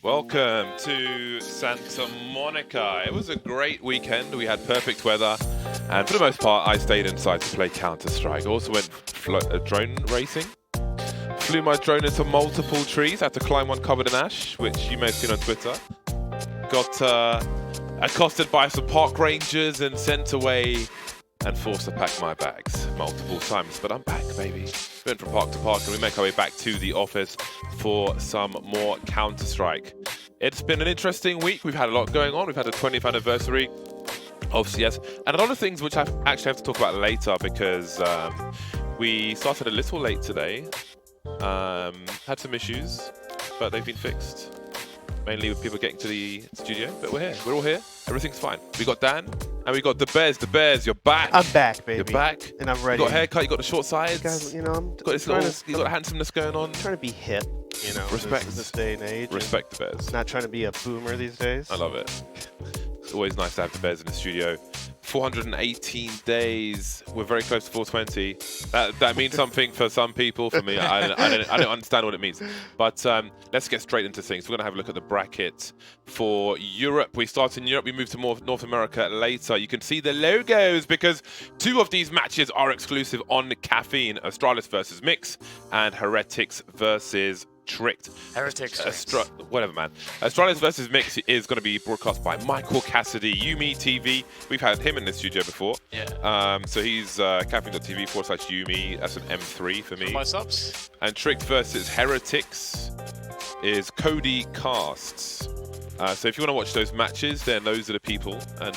Welcome to Santa Monica. It was a great weekend. We had perfect weather, and for the most part, I stayed inside to play Counter-Strike. Also went drone racing. Flew my drone into multiple trees. Had to climb one covered in ash, which you may have seen on Twitter. Got accosted by some park rangers and sent away and forced to pack my bags multiple times. But I'm back, baby. We went from park to park, and we make our way back to the office for some more Counter-Strike. It's been an interesting week. We've had a lot going on. We've had the 20th anniversary of CS, and a lot of things which I actually have to talk about later because we started a little late today. Had some issues, but they've been fixed. Mainly with people getting to the studio, but we're here. We're all here. Everything's fine. We got Dan, and we got the Bears. The Bears, you're back. I'm back, baby. You're back. And I'm ready. You got a haircut, you got the short sides. Guys, you know, I'm got this little, you got handsomeness going on. I'm trying to be hip, you know, Respect. this day and age. Respect the Bears. Not trying to be a boomer these days. I love it. It's always nice to have the Bears in the studio. 418 days. We're very close to 420. That means something for some people. For me, I don't understand what it means. But let's get straight into things. We're going to have a look at the bracket for Europe. We start in Europe. We move to North America later. You can see the logos because two of these matches are exclusive on Caffeine. Astralis versus Mix and Heretics versus Tricked. Heretics. Whatever, man. Astralis versus Mix is going to be broadcast by Michael Cassidy, Yumi TV. We've had him in the studio before. Yeah. So he's caffeine.tv/Yumi. That's an M3 for me. For my subs. And Tricked versus Heretics is Cody Casts. So if you want to watch those matches, then those are the people. And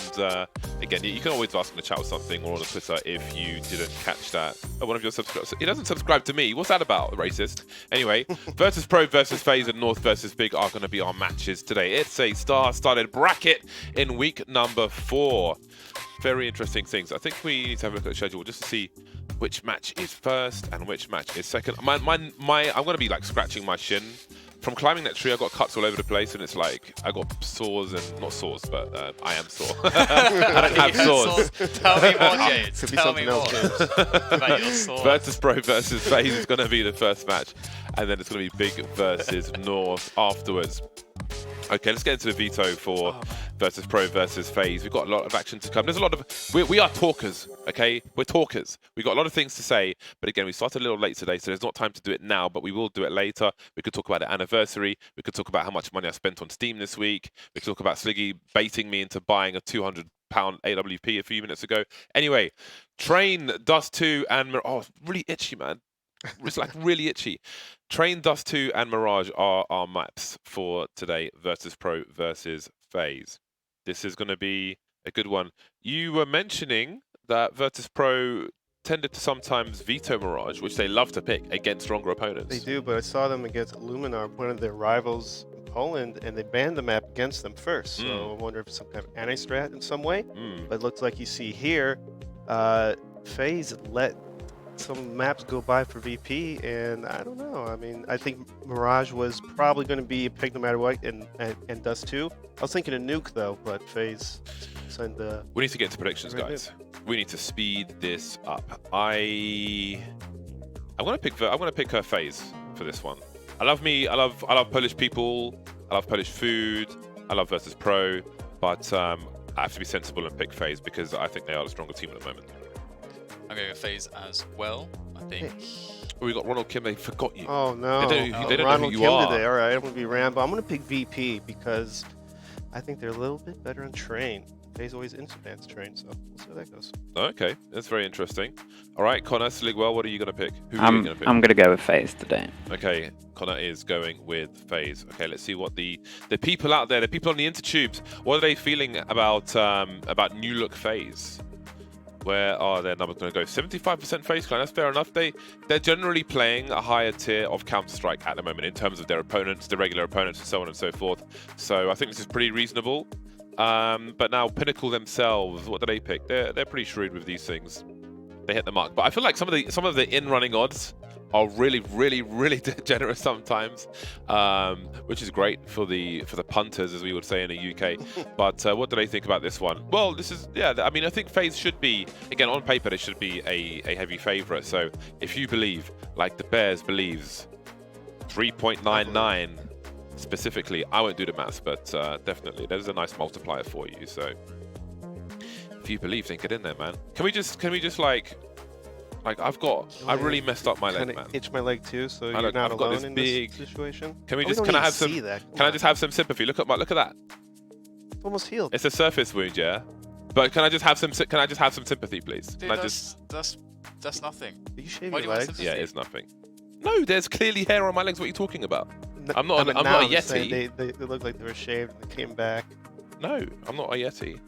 again, you can always ask in the chat or something or on Twitter if you didn't catch that. Oh, one of your subscribers. He doesn't subscribe to me. What's that about, racist? Anyway, Virtus.Pro versus FaZe and North versus Big are going to be our matches today. It's a star-studded bracket in week number 4. Very interesting things. I think we need to have a look at the schedule just to see which match is first and which match is second. I'm going to be like scratching my shin. From climbing that tree, I got cuts all over the place, and it's like I got sores and not sores, but I am sore. I don't have sores. Tell me more, Jade. Could be Tell something me else, more about your sores. Virtus.Pro versus FaZe is going to be the first match, and then it's going to be Big versus North afterwards. Okay, let's get into the veto for Virtus.Pro versus FaZe. We've got a lot of action to come. There's a lot of... We are talkers, okay? We're talkers. We've got a lot of things to say, but again, we started a little late today, so there's not time to do it now, but we will do it later. We could talk about the anniversary. We could talk about how much money I spent on Steam this week. We could talk about Sliggy baiting me into buying a £200 AWP a few minutes ago. Anyway, Train, Dust2, and... Oh, it's really itchy, man. It's like really itchy. Train, Dust2, and Mirage are our maps for today. Virtus.Pro versus FaZe. This is going to be a good one. You were mentioning that Virtus.Pro tended to sometimes veto Mirage, which they love to pick against stronger opponents. They do, but I saw them against Luminar, one of their rivals in Poland, and they banned the map against them first. So I wonder if it's some kind of anti-strat in some way. But it looks like you see here, FaZe let some maps go by for VP, and I don't know. I mean, I think Mirage was probably going to be a pick no matter what, and Dust 2. I was thinking a nuke though, but FaZe send the. We need to get into predictions, guys. We need to speed this up. I'm gonna pick FaZe for this one. I love Polish people. I love Polish food. I love Virtus.Pro, but I have to be sensible and pick FaZe because I think they are the stronger team at the moment. I'm going to FaZe as well, I think. Oh, we got Ronald Kim. They forgot you. Oh no! They don't know Ronald who you Kim are. today. All right, I'm gonna be Rambo. I'm gonna pick VP because I think they're a little bit better on Train. FaZe always advanced Train, so we'll see how that goes. Okay, that's very interesting. All right, Connor Sligwell, what are you going to pick? Who are you going to pick? I'm going to go with FaZe today. Okay, Connor is going with FaZe. Okay, let's see what the people out there, the people on the intertubes, what are they feeling about new look FaZe? Where are their numbers going to go? 75% FaZe clan, that's fair enough. They're generally playing a higher tier of Counter-Strike at the moment in terms of their opponents, the regular opponents, and so on and so forth. So I think this is pretty reasonable. But now Pinnacle themselves, what do they pick? They're pretty shrewd with these things. They hit the mark. But I feel like some of the in-running odds are really, really, really generous sometimes, which is great for the punters, as we would say in the UK. But what do they think about this one? Well, this is, yeah, I mean, I think FaZe should be, again, on paper, they should be a heavy favourite. So if you believe, like the Bears believes, 3.99 specifically. I won't do the maths, but definitely there's a nice multiplier for you. So if you believe, then get in there, man. Can we just like I really messed up my leg, man. Itch my leg too, so you're I've not got alone this in big this situation. Can we Oh, just? don't Can I even have some? see that. Can I just have some sympathy? Look at that. It's almost healed. It's a surface wound, yeah. But can I just have some? Can I just have some sympathy, please? Dude, that's nothing. Are you shaving Why your do you want legs? sympathy? Yeah, it's nothing. No, there's clearly hair on my legs. What are you talking about? I'm not. I'm now not a just saying Yeti. They look like they were shaved and they came back. No, I'm not a Yeti.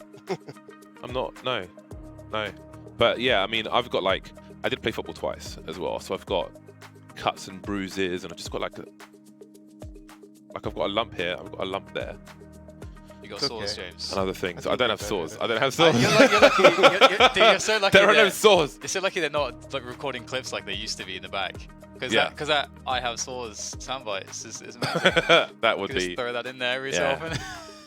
I'm not. No. But yeah, I mean, I've got like I did play football twice as well, so I've got cuts and bruises, and I've just got like I've got a lump here. I've got a lump there. You got It's sores, okay. James. And other things. I I think don't you're have better sores. than I don't that. have sores. You're lucky. Dude, you're so lucky. There are no sores. You're so lucky they're not like recording clips like they used to be in the back. Because Yeah. that I have sores soundbite is amazing. That would Just be. throw that in there every so Yeah. often.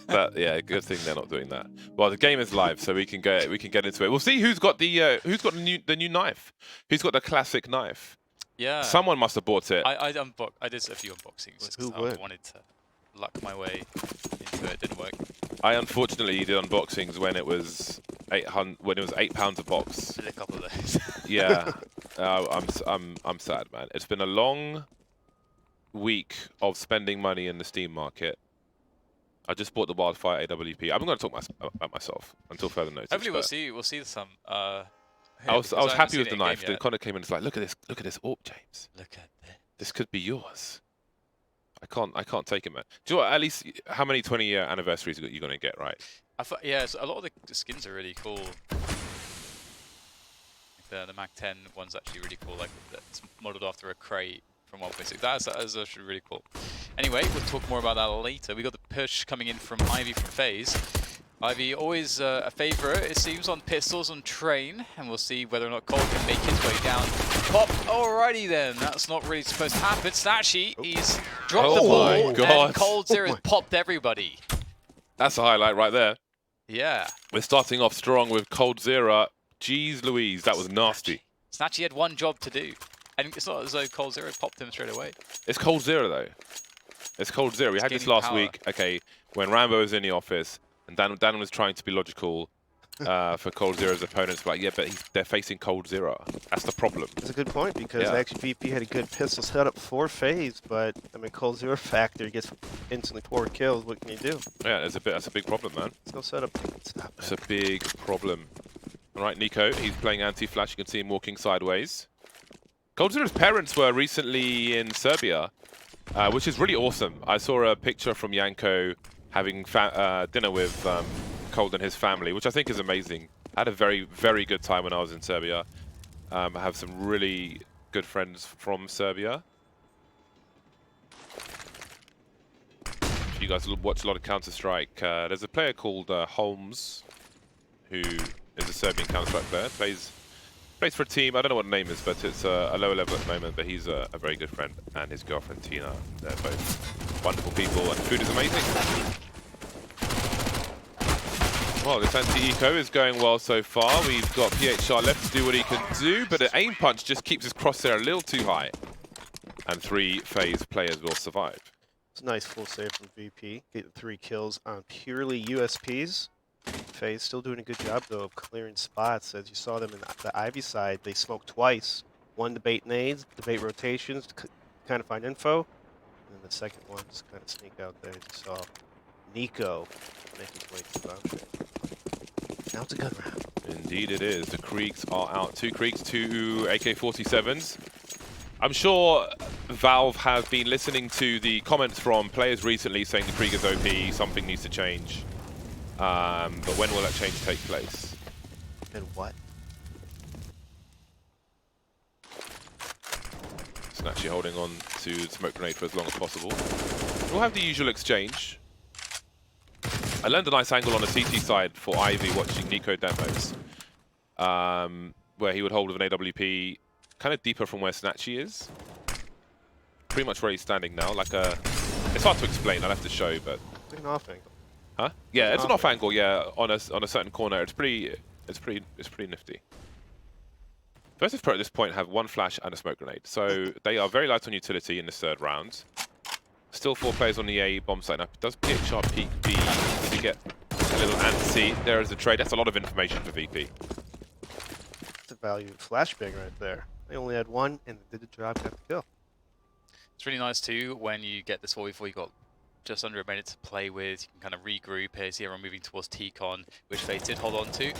But yeah, good thing they're not doing that. Well, the game is live, so we can get into it. We'll see who's got the new knife. Who's got the classic knife? Yeah. Someone must have bought it. I did a few unboxings just Who 'cause I would? wanted to luck my way into it. Didn't work. I unfortunately did unboxings when it was £8 a box. Did a couple of those. Yeah, I'm sad, man. It's been a long week of spending money in the Steam market. I just bought the Wildfire AWP. I'm going to talk about myself until further notice. Hopefully but we'll see some. I was happy with the knife. The The Connor came in and was like, look at this AWP, James. Look at this. This could be yours. I can't take it, man. Do you know what, at least how many 20-year anniversaries are you going to get, right? Yeah, so a lot of the skins are really cool. The Mac 10 one's actually really cool. Like it's modeled after a crate from 1.6. That's actually really cool. Anyway, we'll talk more about that later. We got the push coming in from Ivy from FaZe. Ivy always a favourite, it seems, on pistols on train, and we'll see whether or not Cole can make his way down. Pop, alrighty then, that's not really supposed to happen. Snatchy, he's dropped the ball, my God. and Cold Zero's popped everybody. That's a highlight right there. Yeah. We're starting off strong with Cold Zero. Jeez Louise, that was nasty. Snatchy had one job to do, and it's not as though Cold Zero popped him straight away. It's Cold Zero, though. It's Cold Zero. We had this last week, okay, when Rambo was in the office, and Dan was trying to be logical for Cold Zero's opponents, but yeah, but they're facing Cold Zero. That's the problem. That's a good point because Yeah. actually VP had a good pistol setup for FaZe, but I mean Cold Zero factor gets instantly 4 kills. What can you do? Yeah, that's a big problem, man. There's no setup. Stop It's a big problem. All right, Nico, he's playing anti-flash. You can see him walking sideways. Cold Zero's parents were recently in Serbia, which is really awesome. I saw a picture from Yanko having dinner with Cold and his family, which I think is amazing. I had a very, very good time when I was in Serbia. I have some really good friends from Serbia. If you guys watch a lot of Counter-Strike, there's a player called Holmes, who is a Serbian Counter-Strike player. Plays for a team. I don't know what the name is, but it's a lower level at the moment. But he's a very good friend, and his girlfriend Tina. They're both wonderful people, and the food is amazing. Well, this anti-eco is going well so far. We've got PHR left to do what he can do, but the aim punch just keeps his crosshair a little too high. And 3 FaZe players will survive. It's a nice full save from VP. Getting 3 kills on purely USPs. FaZe still doing a good job though of clearing spots. As you saw them in the Ivy side, they smoked twice. One debate nades, debate rotations to kind of find info, and then the second one just kind of sneak out there. As you saw Nico make his way to the bomb train. Now it's a good round. Indeed it is. The Kriegs are out. 2 Kriegs, 2 AK-47s. I'm sure Valve have been listening to the comments from players recently saying the Krieg is OP, something needs to change. But when will that change take place? And what? Snatchy holding on to the smoke grenade for as long as possible. We'll have the usual exchange. I learned a nice angle on the CT side for Ivy watching Nico demos, where he would hold with an AWP kind of deeper from where Snatchy is. Pretty much where he's standing now, like a... It's hard to explain, I'll have to show, but... Like an off angle. Huh? Yeah, it's an off angle, yeah, on a certain corner. It's pretty nifty. Virtus.Pro at this point have 1 flash and a smoke grenade, so they are very light on utility in this 3rd round. Still 4 players on the A bomb site now. Does PHR peek B to get a little antsy? There is a trade. That's a lot of information for VP. It's a value flashbang right there. They only had one, and they did the job, got the kill. It's really nice too when you get this 4v4, you got just under a minute to play with. You can kind of regroup. Here's everyone moving towards T-Con, which FaZe did hold on to.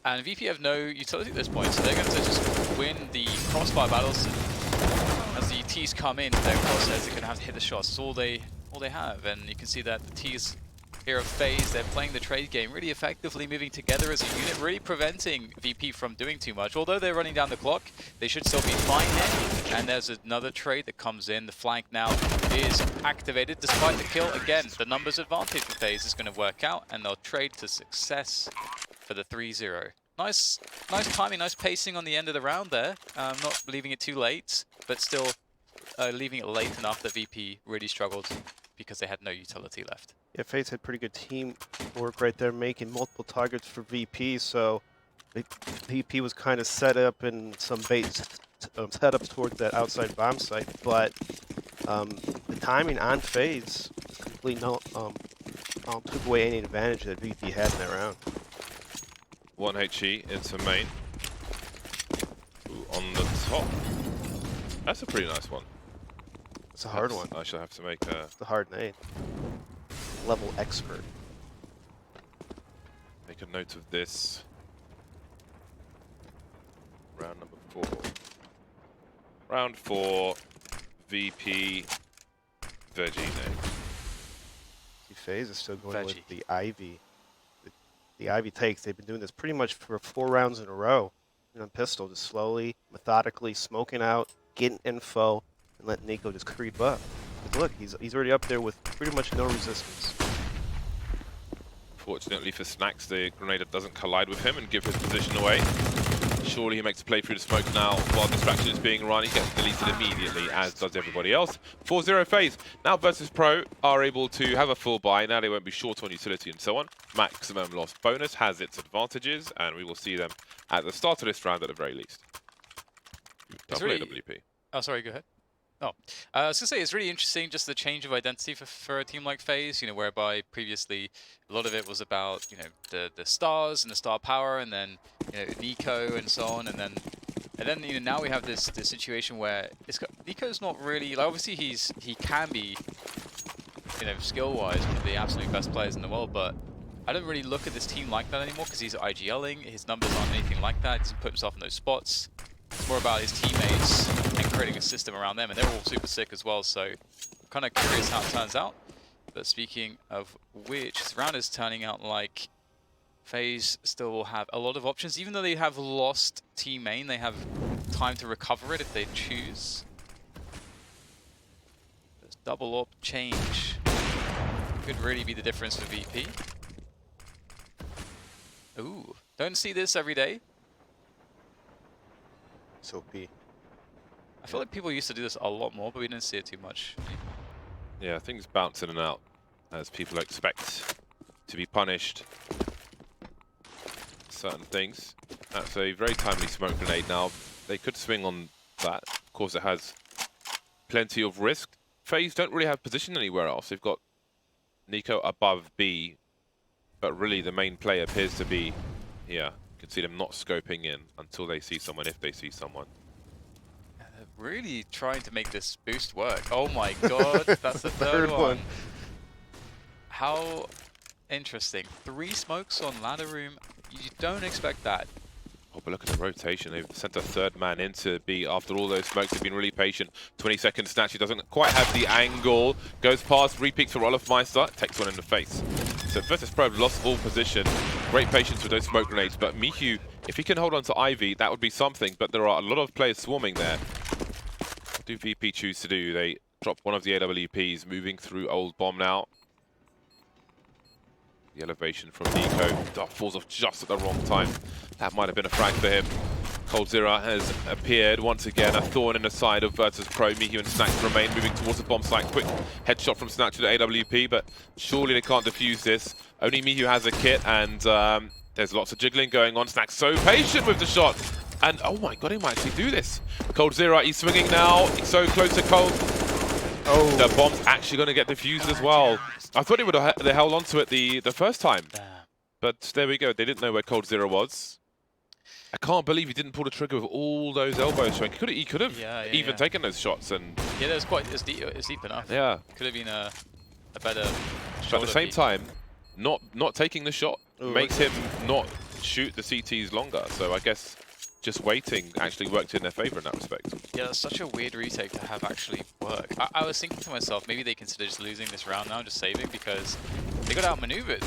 And VP have no utility at this point, so they're going to just win the crossfire battles. As the T's come in, their crosshairs are going to have to hit the shots. It's all they have, and you can see that the T's here of FaZe, they're playing the trade game really effectively, moving together as a unit, really preventing VP from doing too much. Although they're running down the clock, they should still be fine here. And there's another trade that comes in. The flank now is activated despite the kill. Again, the numbers advantage for FaZe is going to work out, and they'll trade to success for the 3-0. Nice timing, nice pacing on the end of the round there. Not leaving it too late, but still leaving it late enough that VP really struggled because they had no utility left. Yeah, FaZe had pretty good team work right there, making multiple targets for VP, so VP was kind of set up in some bait setups towards that outside bomb site, but the timing on FaZe completely took away any advantage that VP had in that round. 1 HE into main. Ooh, on the top. That's a pretty nice one. It's a hard one. I should have to make a... It's a hard nade. Level expert. Make a note of this. Round number 4. Round 4. VP. Veggie name. FaZe is still going with the Ivy. The Ivy takes. They've been doing this pretty much for 4 rounds in a row. On pistol, just slowly, methodically smoking out, getting info, and letting Nico just creep up. But look, he's already up there with pretty much no resistance. Fortunately for Snacks, the Grenadier doesn't collide with him and give his position away. Surely he makes a play through the smoke now while distraction is being run. He gets deleted immediately, as does everybody else. 4-0 FaZe. Now Virtus.Pro are able to have a full buy. Now they won't be short on utility and so on. Maximum loss bonus has its advantages, and we will see them at the start of this round at the very least. Double AWP. Oh, sorry, go ahead. Oh, I was going to say, it's really interesting just the change of identity for a team like FaZe, you know, whereby previously a lot of it was about, you know, the stars and the star power, and then, you know, Nico and so on, and then you know, now we have this situation where Nico's not really, like, obviously he can be, you know, skill-wise one of the absolute best players in the world, but I don't really look at this team like that anymore because he's IGLing, his numbers aren't anything like that, he doesn't put himself in those spots. It's more about his teammates and creating a system around them, and they're all super sick as well, so I'm kind of curious how it turns out. But speaking of which, this round is turning out like FaZe still will have a lot of options. Even though they have lost team main, they have time to recover it if they choose. This double up change could really be the difference for VP. Ooh, don't see this every day. So P. I feel like people used to do this a lot more, but we didn't see it too much. Yeah, things bounce in and out as people expect to be punished. Certain things. That's a very timely smoke grenade now. They could swing on that. Of course, it has plenty of risk. FaZe don't really have position anywhere else. They've got Nico above B, but really the main play appears to be here. You can see them not scoping in until they see someone, if they see someone. Yeah, they're really trying to make this boost work. Oh my god, that's the third one. How interesting. 3 smokes on ladder room. You don't expect that. Oh, but look at the rotation. They've sent a third man into B after all those smokes. They've been really patient. 20 seconds snatch. He doesn't quite have the angle. Goes past, repeats for Olofmeister. Takes one in the face. So Virtus.Pro lost all position. Great patience with those smoke grenades. But Mihu, if he can hold on to Ivy, that would be something. But there are a lot of players swarming there. What do VP choose to do? They drop one of the AWPs, moving through old bomb now. The elevation from Nico falls off just at the wrong time. That might have been a frag for him. coldzera has appeared once again, a thorn in the side of Virtus.Pro. Mihu and Snacks remain moving towards the bomb site. Quick headshot from Snacks to the AWP, but surely they can't defuse this. Only Mihu has a kit, and there's lots of jiggling going on. Snacks so patient with the shot, and oh my god, he might actually do this. coldzera, he's swinging now. He's so close to Cold. Oh. The bomb's actually going to get defused as well. I thought they held on to it the first time. Damn. But there we go. They didn't know where Cold Zero was. I can't believe he didn't pull the trigger with all those elbows showing. He could have even taken those shots. And yeah, it's deep enough. Yeah. Could have been a better shot. But at the same time, not taking the shot makes him not shoot the CTs longer. So I guess just waiting actually worked in their favor in that respect. Yeah, that's such a weird retake to have actually work. I was thinking to myself, maybe they consider just losing this round now, just saving, because they got outmaneuvered.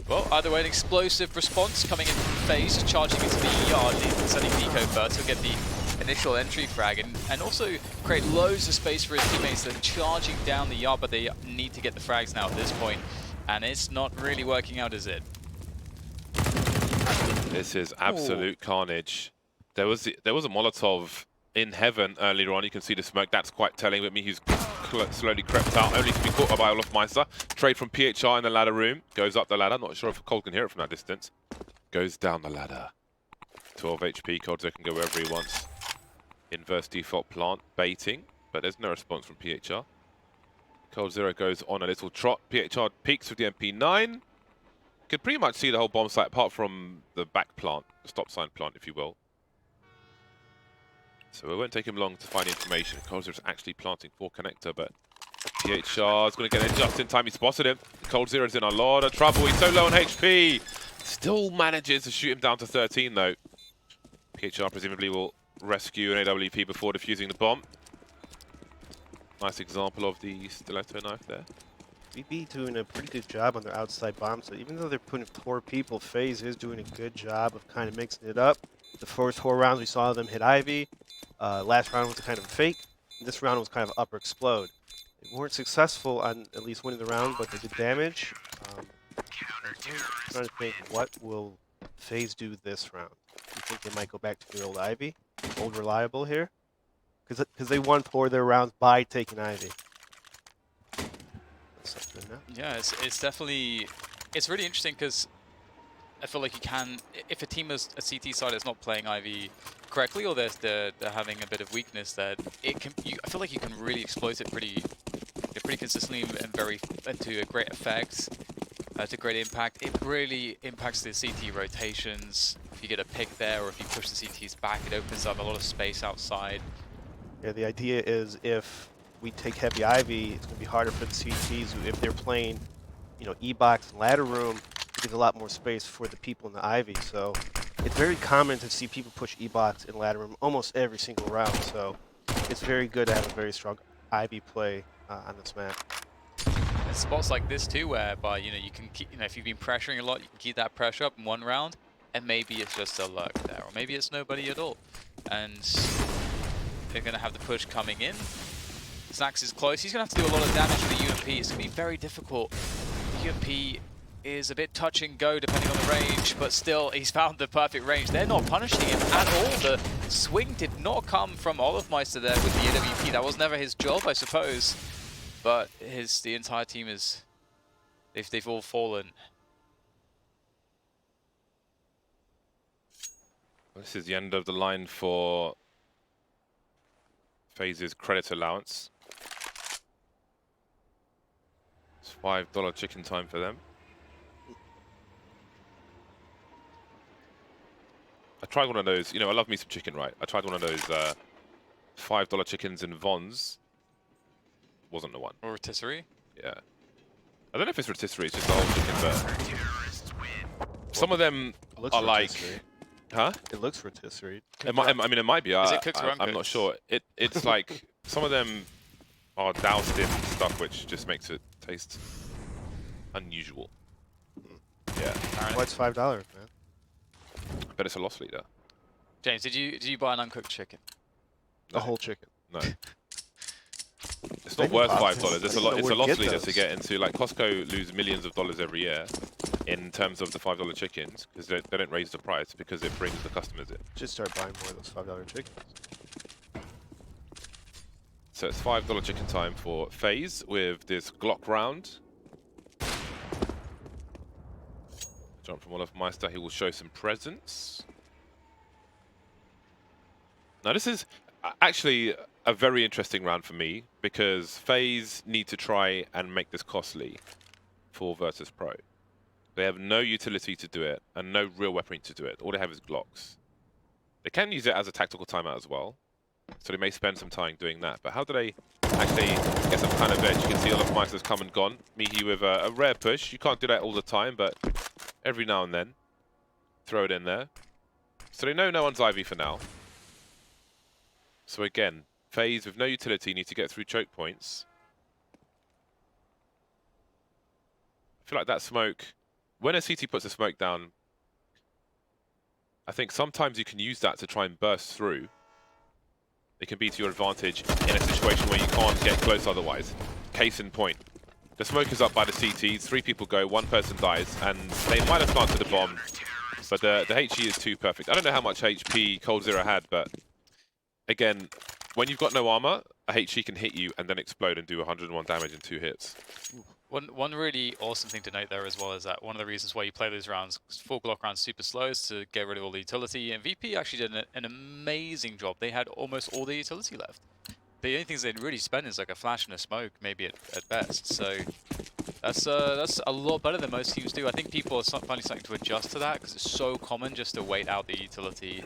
Well, either way, an explosive response coming in from FaZe, charging into the yard, sending Nico first. He'll get the initial entry frag and also create loads of space for his teammates that are charging down the yard, but they need to get the frags now at this point, and it's not really working out, is it? This is absolute carnage. There was a Molotov in heaven earlier on. You can see the smoke. That's quite telling. With me, he's slowly crept out, only to be caught by Olofmeister. Trade from PHR in the ladder room. Goes up the ladder. Not sure if Cole can hear it from that distance. Goes down the ladder. 12 HP. Coldzera can go wherever he wants. Inverse default plant. Baiting. But there's no response from PHR. Coldzera goes on a little trot. PHR peeks with the MP9. Could pretty much see the whole bomb site apart from the back plant. The stop sign plant, if you will. So it won't take him long to find information. Coldzera's actually planting 4 connector, but PHR is going to get in just in time. He spotted him. Coldzera's in a lot of trouble. He's so low on HP. Still manages to shoot him down to 13, though. PHR presumably will rescue an AWP before defusing the bomb. Nice example of the stiletto knife there. BB doing a pretty good job on their outside bomb, so even though they're putting 4 people, FaZe is doing a good job of kind of mixing it up. The first 4 rounds we saw them hit Ivy. Last round was a kind of a fake. This round was kind of upper explode. They weren't successful on at least winning the round, but they did damage. I'm trying to think, what will FaZe do this round? Do you think they might go back to the old Ivy? Old reliable here? Because they won 4 of their rounds by taking Ivy. Yeah, it's definitely, it's really interesting because I feel like you can, if a team is a CT side is not playing Ivy correctly, or they're having a bit of weakness, that it can. I feel like you can really exploit it pretty consistently and to a great effect, to great impact. It really impacts the CT rotations. If you get a pick there, or if you push the CTs back, it opens up a lot of space outside. Yeah, the idea is if we take heavy Ivy, it's going to be harder for the CTs if they're playing, you know, E-box and ladder room. Gives a lot more space for the people in the Ivy. So it's very common to see people push E-box in ladder room almost every single round. So it's very good to have a very strong Ivy play on this map. And spots like this too, whereby you can keep, if you've been pressuring a lot, you can keep that pressure up in one round, and maybe it's just a lurk there, or maybe it's nobody at all, and they're going to have the push coming in. Snax is close. He's going to have to do a lot of damage with the UMP. It's going to be very difficult. The UMP is a bit touch and go depending on the range, but still he's found the perfect range. They're not punishing him at all. The swing did not come from Olofmeister there with the AWP. That was never his job, I suppose. But the entire team is, they've all fallen. This is the end of the line for FaZe's credit allowance. It's $5 chicken time for them. I tried one of those, I love me some chicken, right? I tried one of those $5 chickens in Vons. Wasn't the one. Or rotisserie? Yeah. I don't know if it's rotisserie, it's just the whole chicken, but some of them are like... Huh? It looks rotisserie. It might be. Is it cooked or I'm not sure. It's like some of them are doused in stuff which just makes it taste unusual. Yeah. What's $5, man? But it's a loss leader. James, did you buy an uncooked chicken? A whole chicken. No. It's not worth $5. It's a lot. It's a loss leader to get into. Like Costco lose millions of dollars every year in terms of the $5 chickens because they don't raise the price because it brings the customers in. Just start buying more of those $5 chickens. So it's $5 chicken time for FaZe with this Glock round. Jump from Olofmeister, he will show some presence. Now this is actually a very interesting round for me because FaZe need to try and make this costly for Virtus.Pro. They have no utility to do it and no real weaponry to do it. All they have is Glocks. They can use it as a tactical timeout as well, so they may spend some time doing that. But how do they actually get some kind of edge? You can see Olofmeister's come and gone. Mihi with a rare push. You can't do that all the time, but every now and then, throw it in there. So they know no one's Ivy for now. So again, FaZe with no utility need to get through choke points. I feel like that smoke, when a CT puts a smoke down, I think sometimes you can use that to try and burst through. It can be to your advantage in a situation where you can't get close otherwise. Case in point. The smoke is up by the CTs, 3 people go, 1 person dies, and they might have planted the bomb, but the HE is too perfect. I don't know how much HP coldzera had, but again, when you've got no armor, a HE can hit you and then explode and do 101 damage in 2 hits. One really awesome thing to note there as well is that one of the reasons why you play those rounds, 4 Glock rounds super slow, is to get rid of all the utility, and VP actually did an amazing job. They had almost all the utility left. The only things they'd really spend is like a flash and a smoke, maybe at best. So that's a lot better than most teams do. I think people are finally starting to adjust to that because it's so common just to wait out the utility,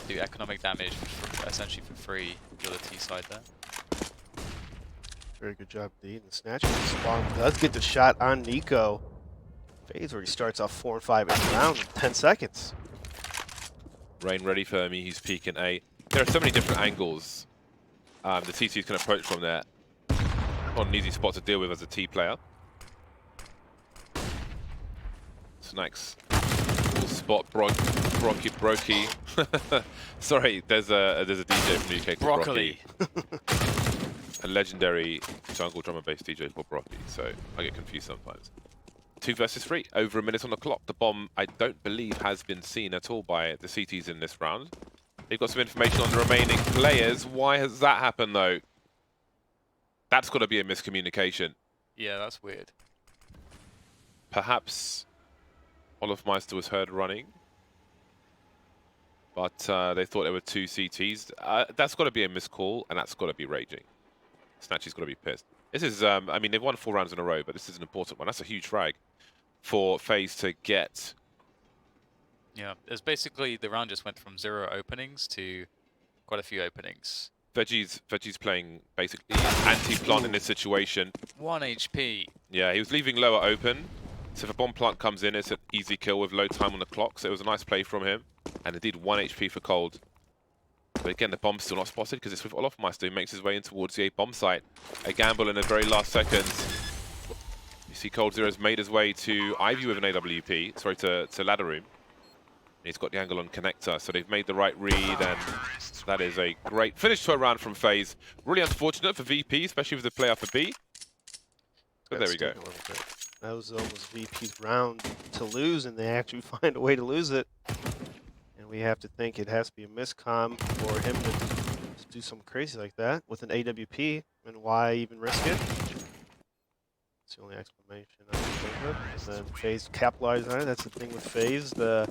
do economic damage essentially for free. Utility side there. Very good job, D. And the snatch spawn does get the shot on Nico. FaZe already starts off 4 and 5 in the round in 10 seconds. Rain ready for me, he's peeking A. There are so many different angles the TTs can approach from there. Not an easy spot to deal with as a T player. Snacks. Full spot, Brokey. Sorry, there's a DJ from the UK called Broccoli. A legendary jungle drum and bass DJ called Brocky, so I get confused sometimes. 2 versus 3, over a minute on the clock. The bomb, I don't believe, has been seen at all by the CTs in this round. They've got some information on the remaining players. Why has that happened, though? That's got to be a miscommunication. Yeah, that's weird. Perhaps Olofmeister was heard running, but they thought there were 2 CTs. That's got to be a miscall, and that's got to be raging. Snatchy's got to be pissed. This is, I mean, they've won 4 rounds in a row, but this is an important one. That's a huge frag for FaZe to get. Yeah, it's basically the round just went from 0 openings to quite a few openings. Veggie's playing basically anti-plant in this situation. 1 HP. Yeah, he was leaving lower open. So if a bomb plant comes in, it's an easy kill with low time on the clock. So it was a nice play from him. And indeed 1 HP for Cold. But again, the bomb's still not spotted because it's with Olofmeister who makes his way in towards the A bomb site. A gamble in the very last seconds. You see coldzera's made his way to Ivy with an AWP, sorry, to ladder room. And he's got the angle on connector, so they've made the right read, and that is a great finish to a round from FaZe. Really unfortunate for VP, especially with the play up a B. But there we go. That was almost VP's round to lose, and they actually find a way to lose it. And we have to think it has to be a miscomm for him to do something crazy like that with an AWP, and why even risk it? It's the only explanation I can think of. And then FaZe capitalized on it. That's the thing with FaZe. They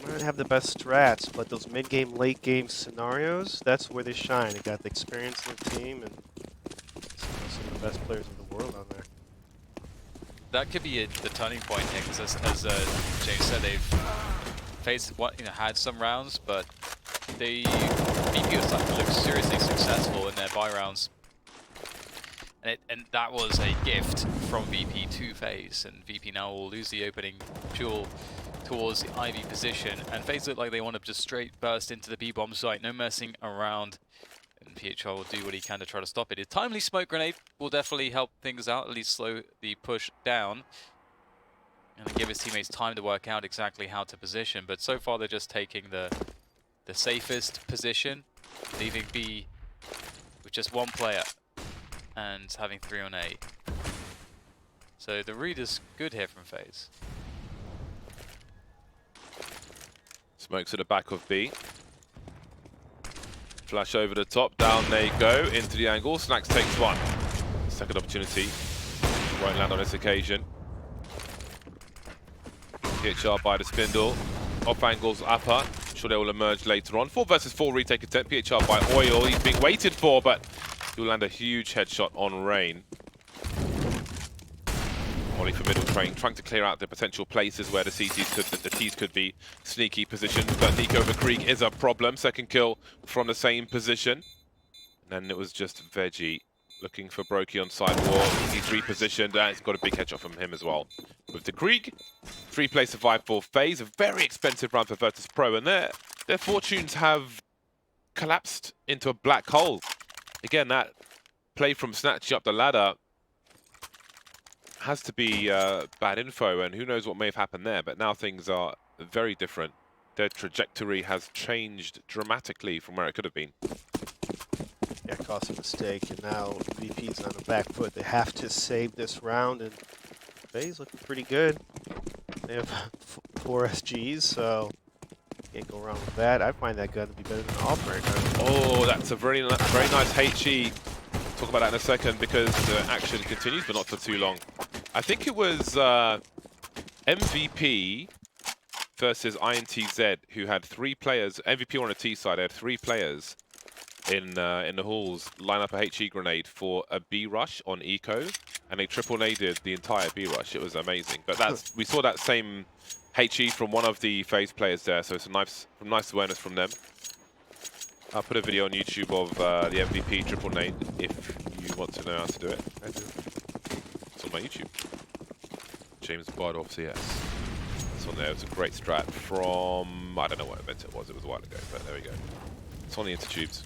might not have the best strats, but those mid-game, late-game scenarios, that's where they shine. They got the experience in the team, and some of the best players in the world on there. That could be the turning point here, because as James said, they've FaZe had some rounds, but VP was starting to look seriously successful in their buy rounds. And that was a gift from VP to FaZe, and VP now will lose the opening duel towards the Ivy position, and FaZe look like they want to just straight burst into the B-bomb site, no messing around, and PHR will do what he can to try to stop it. A timely smoke grenade will definitely help things out, at least slow the push down, and give his teammates time to work out exactly how to position, but so far they're just taking the safest position, leaving B with just 1 player and having 3 on A. So the read is good here from FaZe. Smokes at the back of B. Flash over the top, down they go, into the angle. Snacks takes 1. Second opportunity. Won't land on this occasion. PHR by the spindle. Off angles upper. sure they will emerge later on. 4 versus 4 retake attempt. PHR by Oil. He's being waited for, but he'll land a huge headshot on Rain. Ollie for middle train, trying to clear out the potential places where the T's could be sneaky positions, but Nico the Krieg is a problem. Second kill from the same position. And then it was just Veggie looking for Brokey on sidewalk. He's repositioned, and it's got a big headshot from him as well. With the Krieg, 3-play survive for FaZe, a very expensive round for Virtus.Pro, and their fortunes have collapsed into a black hole. Again, that play from Snatchy up the ladder has to be bad info, and who knows what may have happened there, but now things are very different. Their trajectory has changed dramatically from where it could have been. Yeah, caused a mistake, and now VP's on the back foot. They have to save this round, and FaZe looking pretty good. They have 4 SGs, so can't go wrong with that. I find that gun to be better than AWP right now. Oh, that's a very nice HE. Talk about that in a second, because the action continues, but not for too long. I think it was MVP versus INTZ, who had 3 players. MVP on a T side, they had 3 players in the halls line up a HE grenade for a B rush on eco, and they triple naded the entire B rush. It was amazing. But we saw that same HE from one of the FaZe players there, so some nice awareness from them. I'll put a video on YouTube of the MVP triple nade if you want to know how to do it. I do. It's on my YouTube. James Bardolph CS. It's on there. It was a great strat from, I don't know what event it was a while ago, but there we go. It's on the intertubes.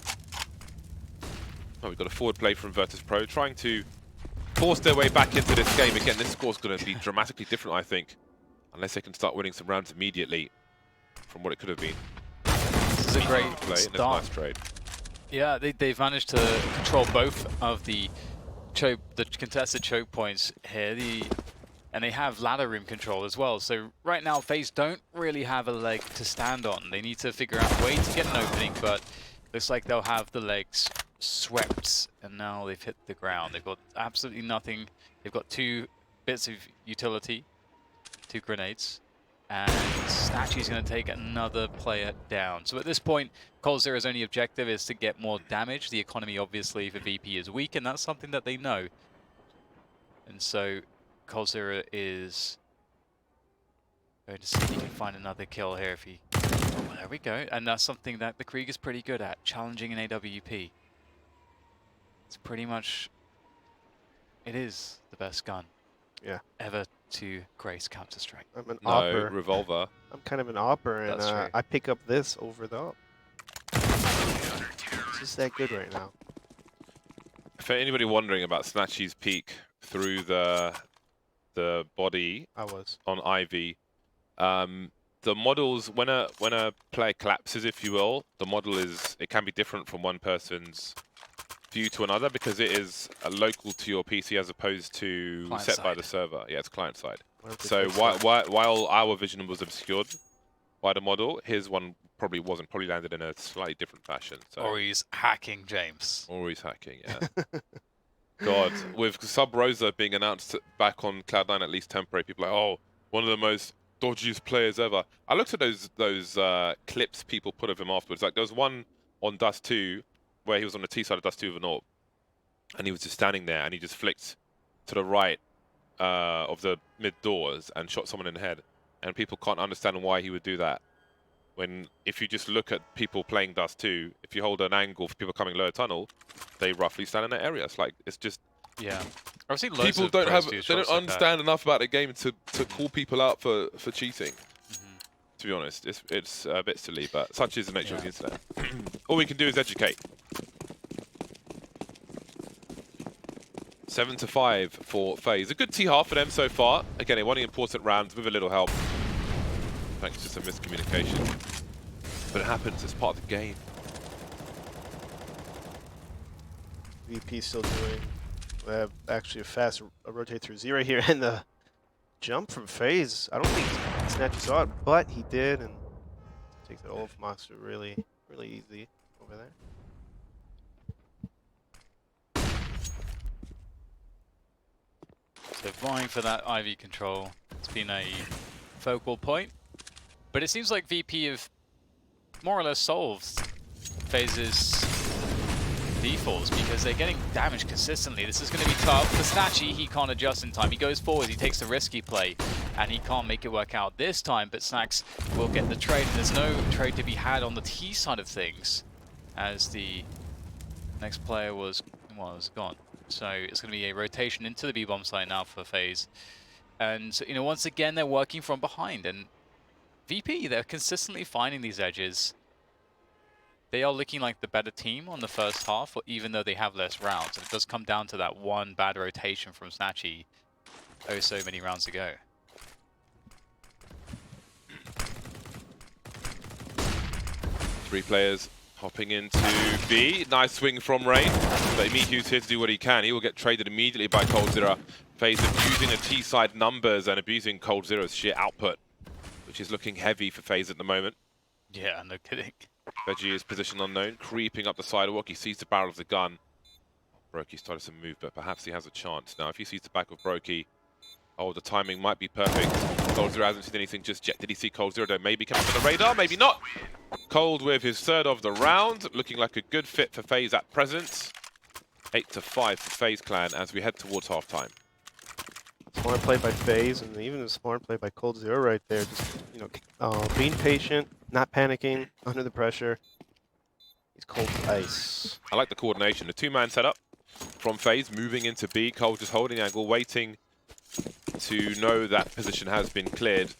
Oh, we've got a forward play from Virtus.Pro, trying to force their way back into this game. Again, this score's going to be dramatically different, I think, unless they can start winning some rounds immediately from what it could have been. This is a great play start. and a nice trade. Yeah, they've managed to control both of the contested choke points here, and they have ladder room control as well. So right now, FaZe don't really have a leg to stand on. They need to figure out a way to get an opening, but looks like they'll have the legs swept, and now they've hit the ground. They've got absolutely nothing. They've got 2 bits of utility, 2 grenades, and Snatchy's going to take another player down. So at this point, coldzera's only objective is to get more damage. The economy, obviously, for VP is weak, and that's something that they know. And so coldzera is going to see if he can find another kill here. If he, oh, there we go. And that's something that the Krieg is pretty good at, challenging an AWP. It's pretty much, it is the best gun ever to grace Counter-Strike. I'm an No, AWPer. revolver. I'm kind of an AWPer, and I pick up this over the AWP. It's just that good right now. For anybody wondering about Snatchy's peek through the body on Ivy, the models, when a player collapses, if you will, the model it can be different from one person's view to another, because it is local to your PC as opposed to client set side by the server. Yeah, it's client side. So While our vision was obscured by the model, his one probably wasn't. Probably landed in a slightly different fashion. So. Or he's hacking, James. Or he's hacking, yeah. God, with Sub Rosa being announced back on Cloud9, at least temporary, people are like, oh, one of the most dodgiest players ever. I looked at those clips people put of him afterwards. Like, there was one on Dust 2 where he was on the T side of Dust 2 of an AWP, and he was just standing there, and he just flicked to the right of the mid doors and shot someone in the head. And people can't understand why he would do that. When, if you just look at people playing Dust 2, if you hold an angle for people coming lower tunnel, they roughly stand in that area. It's like, it's just... Yeah. I've seen loads people of don't pros have, do they shots don't like understand enough about the game to call people out for cheating. Mm-hmm. To be honest, it's a bit silly, but such is the nature of the internet. All we can do is educate. 7-5 for FaZe. A good T-half for them so far. Again, they won the important rounds with a little help. Thanks to some miscommunication. But it happens, it's part of the game. VP still doing actually a fast rotate through Z right here, and the jump from FaZe. I don't think Snatchy saw it, but he did, and takes it all from Monster really easy over there. So vying for that IV control. It's been a focal point. But it seems like VP have more or less solved FaZe's defaults because they're getting damaged consistently. This is going to be tough. For Snatchy, he can't adjust in time. He goes forward, he takes the risky play, and he can't make it work out this time, but Snacks will get the trade, and there's no trade to be had on the T side of things, as the next player was gone. So it's going to be a rotation into the B-bomb side now for FaZe. And, you know, once again, they're working from behind, and VP, they're consistently finding these edges. They are looking like the better team on the first half, even though they have less rounds. And it does come down to that one bad rotation from Snatchy oh so many rounds ago. Three players hopping into B. Nice swing from Ray. But Miku's here to do what he can. He will get traded immediately by coldzera. FaZe abusing the T-side numbers and abusing coldzera's sheer output, which is looking heavy for FaZe at the moment. Yeah, no kidding. Veggie is position unknown, creeping up the sidewalk. He sees the barrel of the gun. Brokey started to move, but perhaps he has a chance. Now, if he sees the back of Brokey, oh, the timing might be perfect. coldzera hasn't seen anything just yet. Did he see coldzera? Though maybe coming to the radar, maybe not. Cold with his third of the round, looking like a good fit for FaZe at present. 8-5 for FaZe Clan as we head towards halftime. Smart play by FaZe, and even a smart play by coldzera right there. Just, you know, being patient, not panicking under the pressure. He's cold as ice. I like the coordination. The two-man setup from FaZe moving into B. Cold just holding the angle, waiting to know that position has been cleared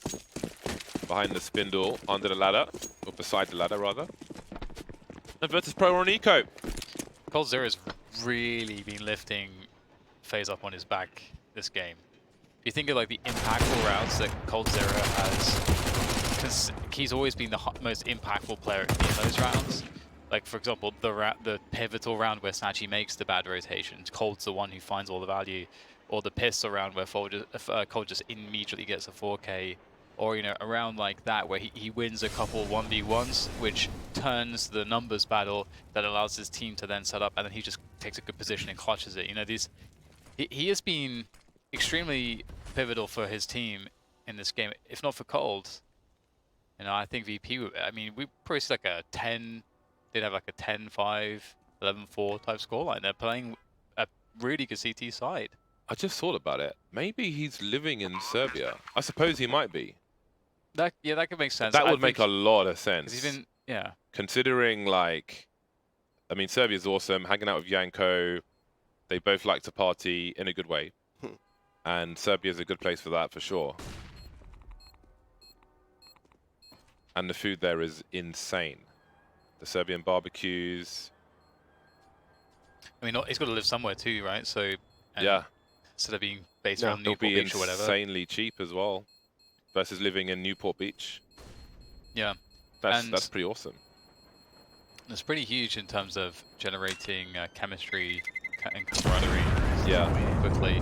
behind the spindle, under the ladder, or beside the ladder rather. And Virtus.Pro on Eco. coldzera's really been lifting FaZe up on his back this game. If you think of like the impactful rounds that coldzera has, because he's always been the most impactful player in those rounds. Like for example, the pivotal round where Snatchy makes the bad rotations, Cold's the one who finds all the value, or the pistol round where Cold just immediately gets a 4K, or you know, a round like that where he wins a couple 1v1s, which turns the numbers battle that allows his team to then set up, and then he just takes a good position and clutches it. You know, he has been extremely pivotal for his team in this game. If not for Cold, you know, I think VP, I mean, we probably see like a 10, they'd have like a 10-5, 11-4 type scoreline. They're playing a really good CT side. I just thought about it. Maybe he's living in Serbia. I suppose he might be. Yeah, that could make sense. That would make a lot of sense. He's been, yeah. Considering, like, I mean, Serbia's awesome. Hanging out with Yanko, they both like to party in a good way. And Serbia's a good place for that, for sure. And the food there is insane. The Serbian barbecues. I mean, he's got to live somewhere too, right? So, yeah. Instead of being based on Newport Beach or whatever. Insanely cheap as well, versus living in Newport Beach. Yeah. That's pretty awesome. It's pretty huge in terms of generating chemistry and camaraderie. Yeah. Quickly.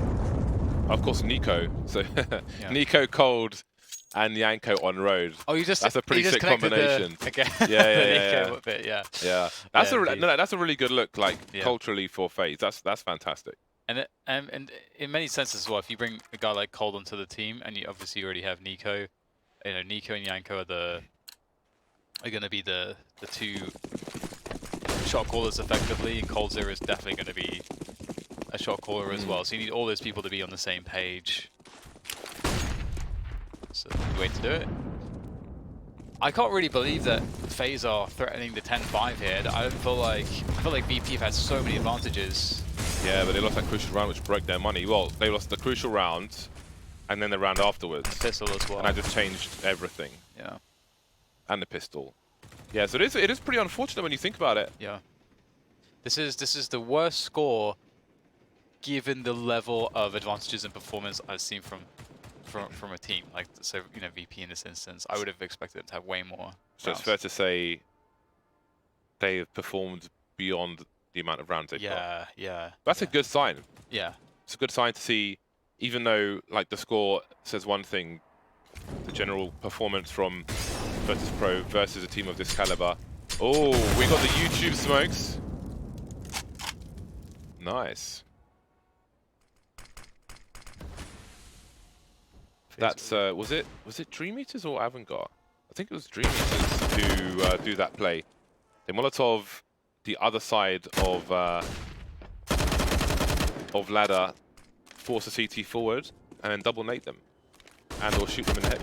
Of course, Nico. So yeah. Nico Cold and Yanko on road. Oh, that's a pretty sick combination. Yeah. Yeah. That's that's a really good look, like culturally for FaZe. That's fantastic. And in many senses as well, if you bring a guy like Cold onto the team, and you obviously already have Nico, you know, Nico and Yanko are going to be the two shot callers effectively, and coldzera is definitely going to be a shot caller as well. So you need all those people to be on the same page. So the way to do it. I can't really believe that FaZe are threatening the 10-5 here. I feel like VP have had so many advantages. Yeah, but they lost that crucial round, which broke their money. Well, they lost the crucial round, and then the round afterwards. The pistol as well. And I just changed everything. Yeah. And the pistol. Yeah, so it is pretty unfortunate when you think about it. Yeah. This is the worst score, given the level of advantages and performance I've seen from a team. Like, so, you know, VP in this instance, I would have expected them to have way more. So it's fair to say they have performed beyond the amount of rounds they've got. Yeah. That's a good sign. Yeah. It's a good sign to see, even though like the score says one thing, the general performance from Virtus.Pro versus a team of this caliber. Oh, we got the YouTube smokes. Nice. That's was it Dream Eaters or Avantgarde? I think it was Dream Eaters. to do that play. They Molotov the other side of ladder, force a CT forward, and then double nade them, and or shoot them in the head.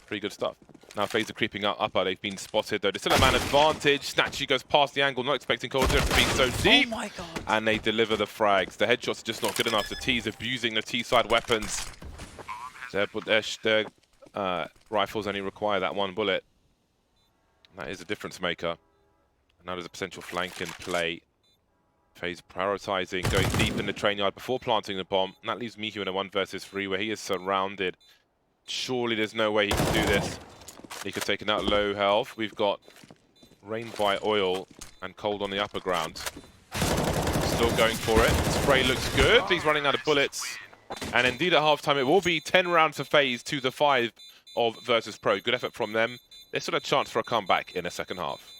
Pretty good stuff. Now FaZe are creeping up upper. They've been spotted though. There's still a man advantage. Snatchy goes past the angle, not expecting Cold Zero to be so deep. Oh my god! And they deliver the frags. The headshots are just not good enough. The T's abusing the T-side weapons. Their rifles only require that one bullet. That is a difference maker. Now there's a potential flank in play. FaZe prioritizing, going deep in the train yard before planting the bomb. And that leaves Mihu in a 1 versus 3 where he is surrounded. Surely there's no way he can do this. He could take it out low health. We've got Rain by Oil and Cold on the upper ground. Still going for it. Spray looks good. He's running out of bullets. And indeed at halftime it will be 10 rounds for FaZe to the 5 of Virtus.Pro. Good effort from them. There's still a chance for a comeback in the second half.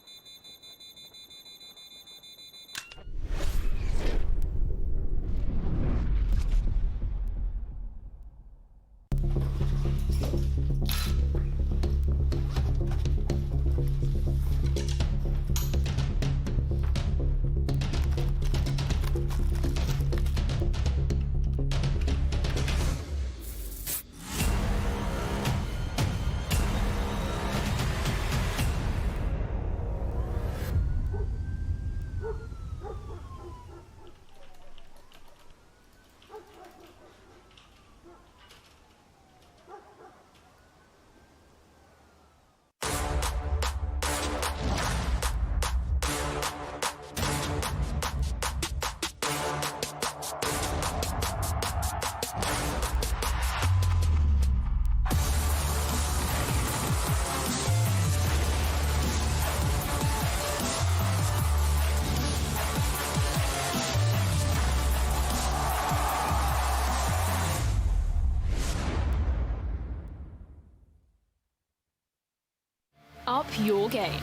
Up your game.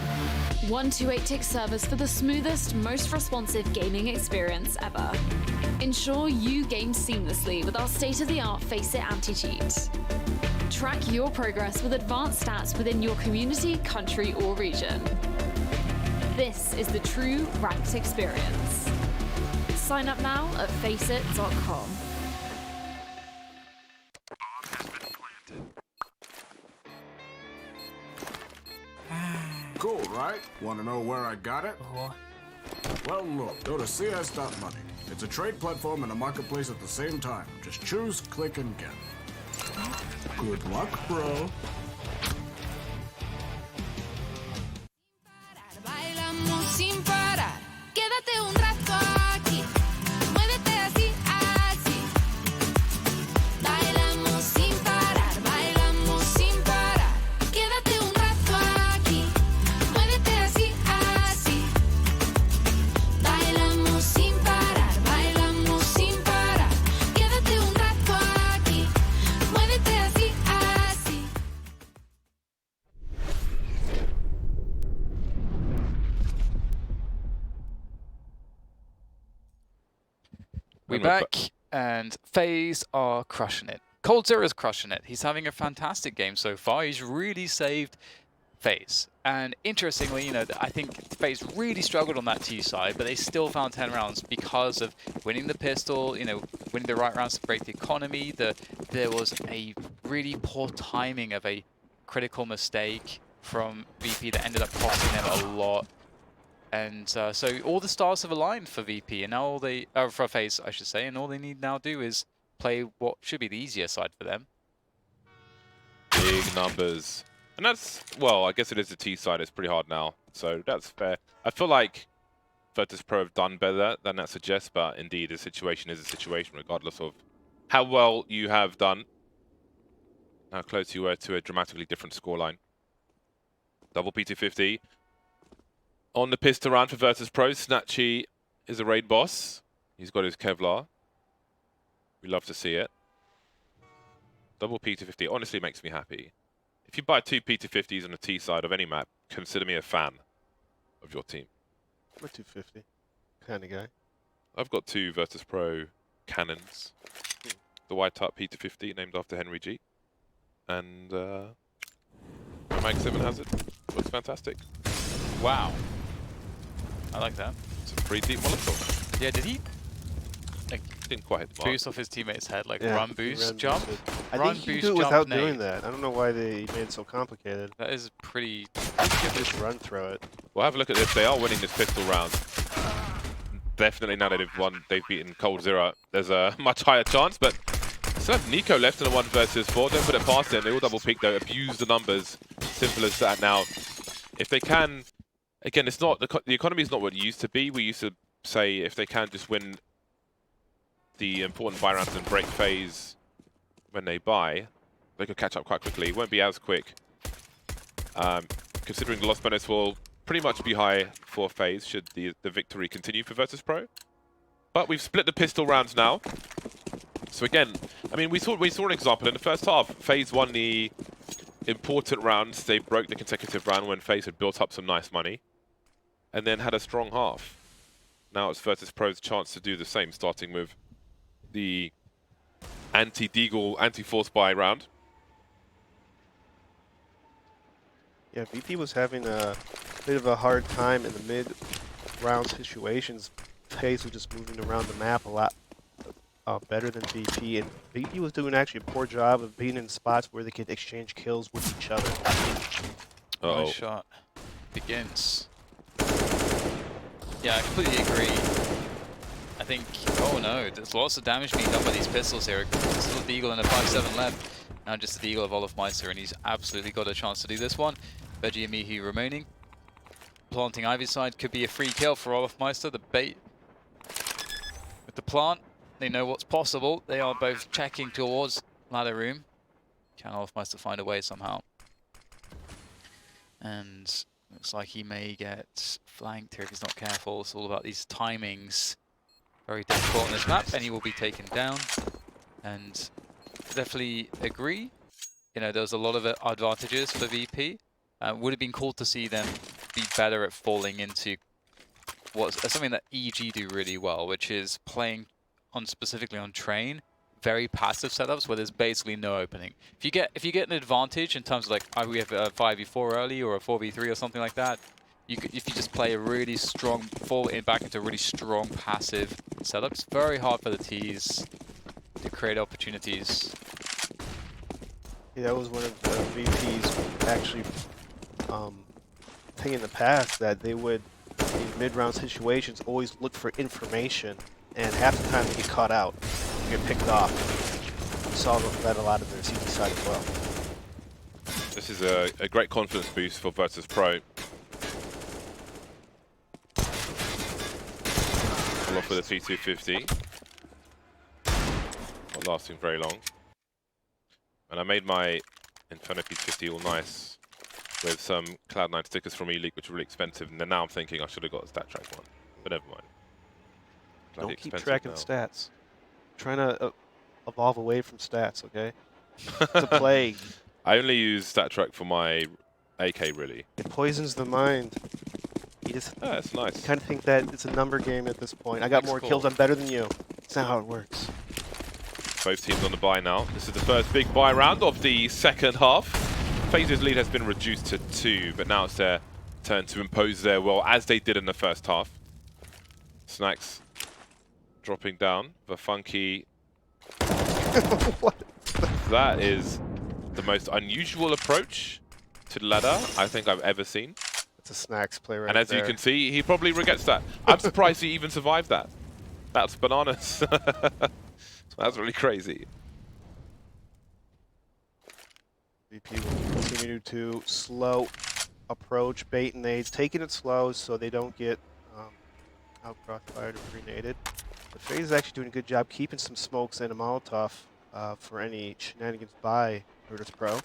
128 tick servers for the smoothest, most responsive gaming experience ever. Ensure you game seamlessly with our state-of-the-art FACEIT anti-cheat. Track your progress with advanced stats within your community, country, or region. This is the true ranked experience. Sign up now at FACEIT.com. Cool, right? Want to know where I got it? Well, look, go to CS.money. It's a trade platform and a marketplace at the same time. Just choose, click, and get. Good luck, bro. Bailamos sin parar. Quédate un rato aquí. Muévete así, así. Bailamos sin parar. Bailamos sin parar. Quédate un rato aquí. Muévete así, así. Bailamos sin parar. Bailamos sin parar. Quédate un rato aquí. Muévete así, así. We're back, and FaZe are crushing it. Cold Zero is crushing it. He's having a fantastic game so far. He's really saved FaZe. And interestingly, you know, I think FaZe really struggled on that T side, but they still found 10 rounds because of winning the pistol, you know, winning the right rounds to break the economy. There was a really poor timing of a critical mistake from VP that ended up costing them a lot. And so all the stars have aligned for VP, and now all they, for FaZe, I should say, and all they need now do is play what should be the easier side for them. Big numbers. And that's, well, I guess it is the T side. It's pretty hard now. So that's fair. I feel like Virtus.Pro have done better than that suggests, but indeed, a situation is a situation regardless of how well you have done. How close you were to a dramatically different scoreline. Double P250. On the pistol round for Virtus.Pro, Snatchy is a raid boss. He's got his Kevlar. We love to see it. Double P250 honestly makes me happy. If you buy 2 P250s on the T side of any map, consider me a fan of your team. I'm a 250 kind of guy. I've got 2 Virtus.Pro cannons. The White Top P250 named after Henry G. And my Mag 7 has it. Looks fantastic. Wow. I like that. It's a pretty deep Molotov. Yeah, did he like Didn't quite hit the mark. boost off his teammate's head, like Yeah, run, he boost, ran jump? boosted. I Run, think you boost, do it jump, without nade. doing that. I don't know why they made it so complicated. That is pretty... Just run through it. Well, have a look at this. They are winning this pistol round. Definitely now that they've beaten Cold Zero. There's a much higher chance, but still have Nico left in a 1 versus 4. Don't put it past them. They all double peek though. Abuse the numbers. Simple as that. Now, if they can, again, it's not the economy is not what it used to be. We used to say if they can just win the important buy rounds and break FaZe when they buy, they could catch up quite quickly. It won't be as quick. Considering the loss bonus will pretty much be high for FaZe should the victory continue for Virtus.Pro. But we've split the pistol rounds now. So again, I mean, we saw an example in the first half. FaZe won the important rounds. They broke the consecutive round when FaZe had built up some nice money and then had a strong half. Now it's Virtus.Pro's chance to do the same, starting with the anti-deagle, anti-force buy round. Yeah, VP was having a bit of a hard time in the mid-round situations. FaZe was just moving around the map a lot better than VP, and VP was doing actually a poor job of being in spots where they could exchange kills with each other. Uh-oh. Nice shot. Begins. Yeah, I completely agree. I think, oh no, there's lots of damage being done by these pistols here. Still a Deagle and a 5-7 left. Now just the Deagle of Olofmeister, and he's absolutely got a chance to do this one. Veggie and Mihi remaining. Planting Ivy's side could be a free kill for Olofmeister. The bait with the plant. They know what's possible. They are both checking towards ladder room. Can Olofmeister find a way somehow? And looks like he may get flanked here if he's not careful. It's all about these timings. Very difficult on this map, and he will be taken down. And definitely agree. You know, there's a lot of advantages for VP. Would have been cool to see them be better at falling into what's something that EG do really well, which is playing on specifically on train, very passive setups where there's basically no opening. If you get an advantage in terms of like we have a 5v4 early or a 4v3 or something like that, if you just play a really strong fall back into a really strong passive setup, it's very hard for the T's to create opportunities. Yeah, that was one of the VP's actually thing in the past, that they would, in mid-round situations, always look for information, and half the time they get caught out, get picked off. We saw that a lot of their CT side as well. This is a great confidence boost for Virtus.Pro. Pull off with a T250. Not lasting very long. And I made my Inferno P250 all nice with some Cloud9 stickers from E-League, which were really expensive. And then now I'm thinking I should have got a stat track one, but never mind. Bloody Don't keep expensive tracking now. stats. Trying to evolve away from stats, okay? It's a plague. I only use stat track for my AK, really. It poisons the mind. You just Oh, that's nice. kind of think that it's a number game at this point. I got That's more cool. kills, I'm better than you. That's not how it works. Both teams on the buy now. This is the first big buy round of the second half. FaZe's lead has been reduced to 2, but now it's their turn to impose their will, as they did in the first half. Snacks dropping down. The funky. What? That is the most unusual approach to the ladder I think I've ever seen. It's a snacks play right And as there. you can see, he probably regrets that. I'm surprised he even survived that. That's bananas. That's really crazy. VP will continue to slow approach, bait and nades, taking it slow so they don't get out crossfired or grenaded. But FaZe is actually doing a good job keeping some smokes and a Molotov for any shenanigans by Virtus.Pro.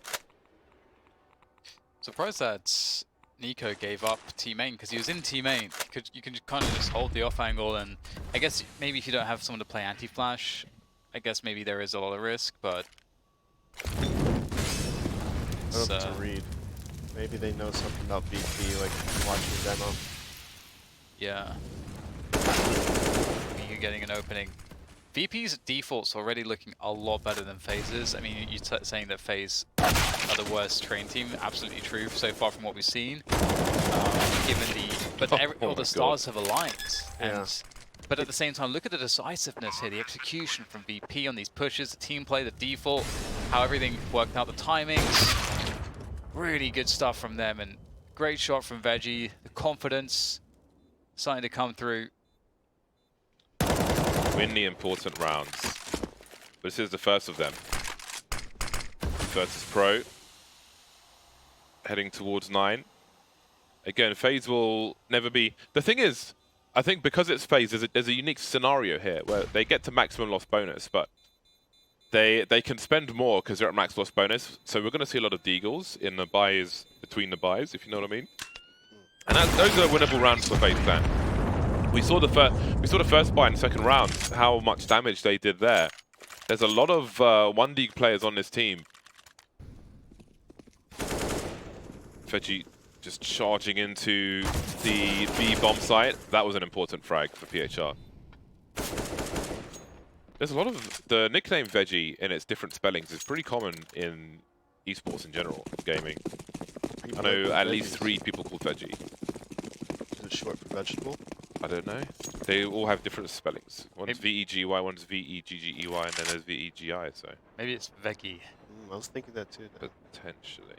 Surprised that Nico gave up T-main, because he was in T-main. You can kind of just hold the off angle, and I guess maybe if you don't have someone to play anti-flash, I guess maybe there is a lot of risk, but I don't know if it's a read. Maybe they know something about VP, like watching the demo. yeah. You're getting an opening. VP's default's already looking a lot better than FaZe's. I mean, you're saying that FaZe are the worst train team. Absolutely true so far from what we've seen. Given all the stars have aligned. And, but at the same time, look at the decisiveness here, the execution from VP on these pushes, the team play, the default, how everything worked out, the timings. Really good stuff from them, and great shot from Veggie. The confidence starting to come through. Win the important rounds. This is the first of them. Virtus.Pro heading towards 9. Again, FaZe will never be... The thing is, I think because it's FaZe, there's a unique scenario here where they get to maximum loss bonus, but they can spend more because they're at max loss bonus. So we're going to see a lot of deagles in the buys, between the buys, if you know what I mean. And those are winnable rounds for FaZe Clan. We saw the first buy in the second round, how much damage they did there. There's a lot of 1D players on this team. Veggie just charging into the B bomb site. That was an important frag for PHR. There's a lot of... The nickname Veggie in its different spellings is pretty common in esports in general, gaming. I know at least 3 people called Veggie. Is it short for vegetable? I don't know. They all have different spellings. One's V-E-G-Y, one's V-E-G-G-E-Y, and then there's V-E-G-I, so... Maybe it's Veggie. I was thinking that too. Potentially.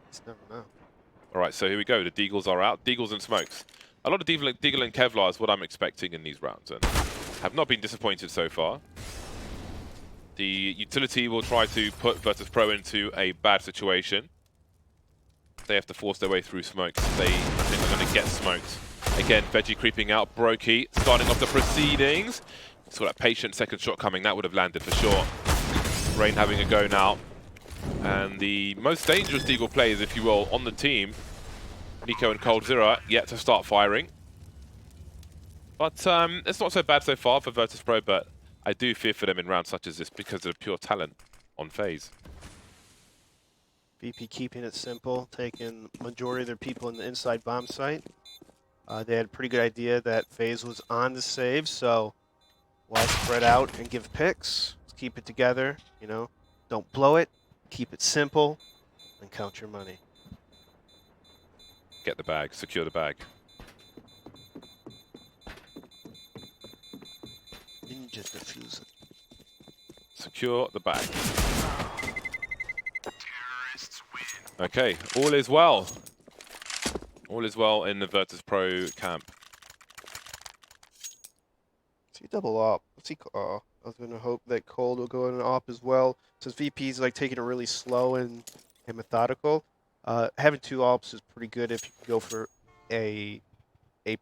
Just never know. Alright, so here we go. The deagles are out. Deagles and smokes. A lot of deagle and Kevlar is what I'm expecting in these rounds, and have not been disappointed so far. The utility will try to put Virtus.Pro into a bad situation. They have to force their way through smokes. They think they're going to get smoked. Again, Veggie creeping out. Brokey starting off the proceedings. Saw that patient second shot coming. That would have landed for sure. Rain having a go now. And the most dangerous deagle players, if you will, on the team, Nico and Cold Zero, yet to start firing. But it's not so bad so far for Virtus.Pro, but I do fear for them in rounds such as this because of the pure talent on FaZe. VP keeping it simple, taking majority of their people in the inside bomb site. They had a pretty good idea that FaZe was on the save, so why spread out and give picks? Let's keep it together, you know. Don't blow it, keep it simple, and count your money. Get the bag, secure the bag. Ninja diffuser. Secure the bag. Okay, all is well. All is well in the Virtus.Pro camp. See double op. Let's see. I was gonna hope that Cold will go in an op as well, since VP's like taking it really slow and methodical. Having 2 ops is pretty good if you can go for a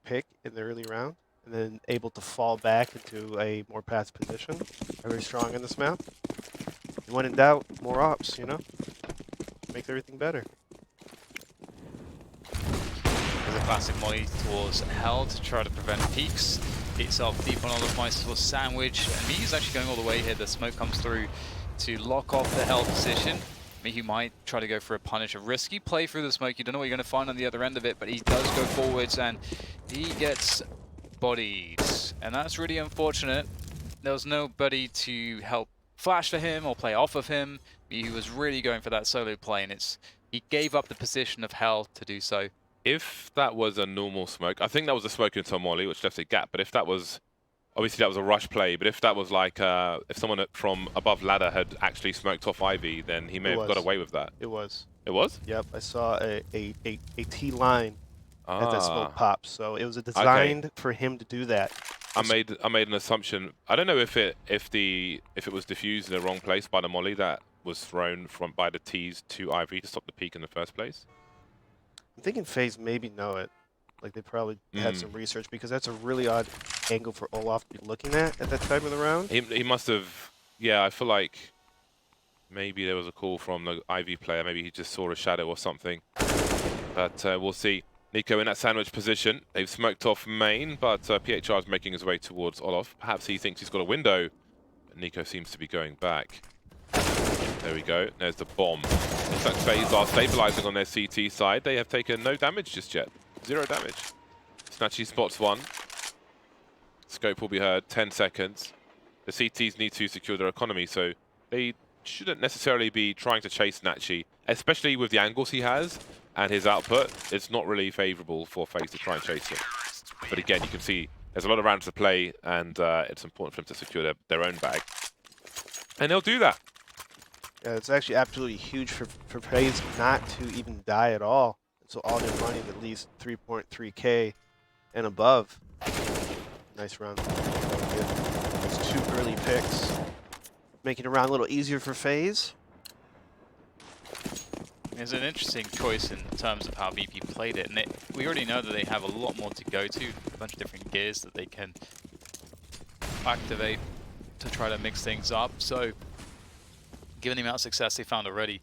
pick in the early round, and then able to fall back into a more passive position. Very strong in this map. And when in doubt, more ops. You know, makes everything better. There's a classic molly towards Hell to try to prevent peaks. Itself deep on all the points towards Sandwich. And Mihu's actually going all the way here. The smoke comes through to lock off the Hell position. Mihu might try to go for a punish, a risky play through the smoke. You don't know what you're going to find on the other end of it, but he does go forwards and he gets bodied. And that's really unfortunate. There was nobody to help flash for him or play off of him. Mihu was really going for that solo play, and he gave up the position of Hell to do so. If that was a normal smoke, I think that was a smoke into a molly, which left a gap. But if that was, obviously that was a rush play. But if that was like, if someone from above ladder had actually smoked off Ivy, then he may have got away with that. It was. It was? Yep, I saw a T line at that smoke pop, so it was designed for him to do that. I made an assumption. I don't know if it was diffused in the wrong place by the molly that was thrown by the T's to Ivy to stop the peak in the first place. I'm thinking FaZe maybe know it. Like they probably had some research, because that's a really odd angle for Olaf to be looking at that time of the round. He must have. Yeah, I feel like maybe there was a call from the Ivy player. Maybe he just saw a shadow or something. But we'll see. Nico in that sandwich position. They've smoked off main, but PHR is making his way towards Olaf. Perhaps he thinks he's got a window. But Nico seems to be going back. There we go. There's the bomb. Looks like FaZe are stabilizing on their CT side. They have taken no damage just yet. 0 damage. Snatchy spots 1. Scope will be heard. 10 seconds. The CTs need to secure their economy, so they shouldn't necessarily be trying to chase Nachi, especially with the angles he has and his output. It's not really favorable for FaZe to try and chase him. But again, you can see there's a lot of rounds to play, and it's important for them to secure their own bag. And they'll do that. Yeah, it's actually absolutely huge for FaZe not to even die at all. So all their money is at least 3.3K and above. Nice round. Those 2 early picks. Making a round a little easier for FaZe. It's an interesting choice in terms of how VP played it, and we already know that they have a lot more to go to, a bunch of different gears that they can activate to try to mix things up. So, given the amount of success they found already,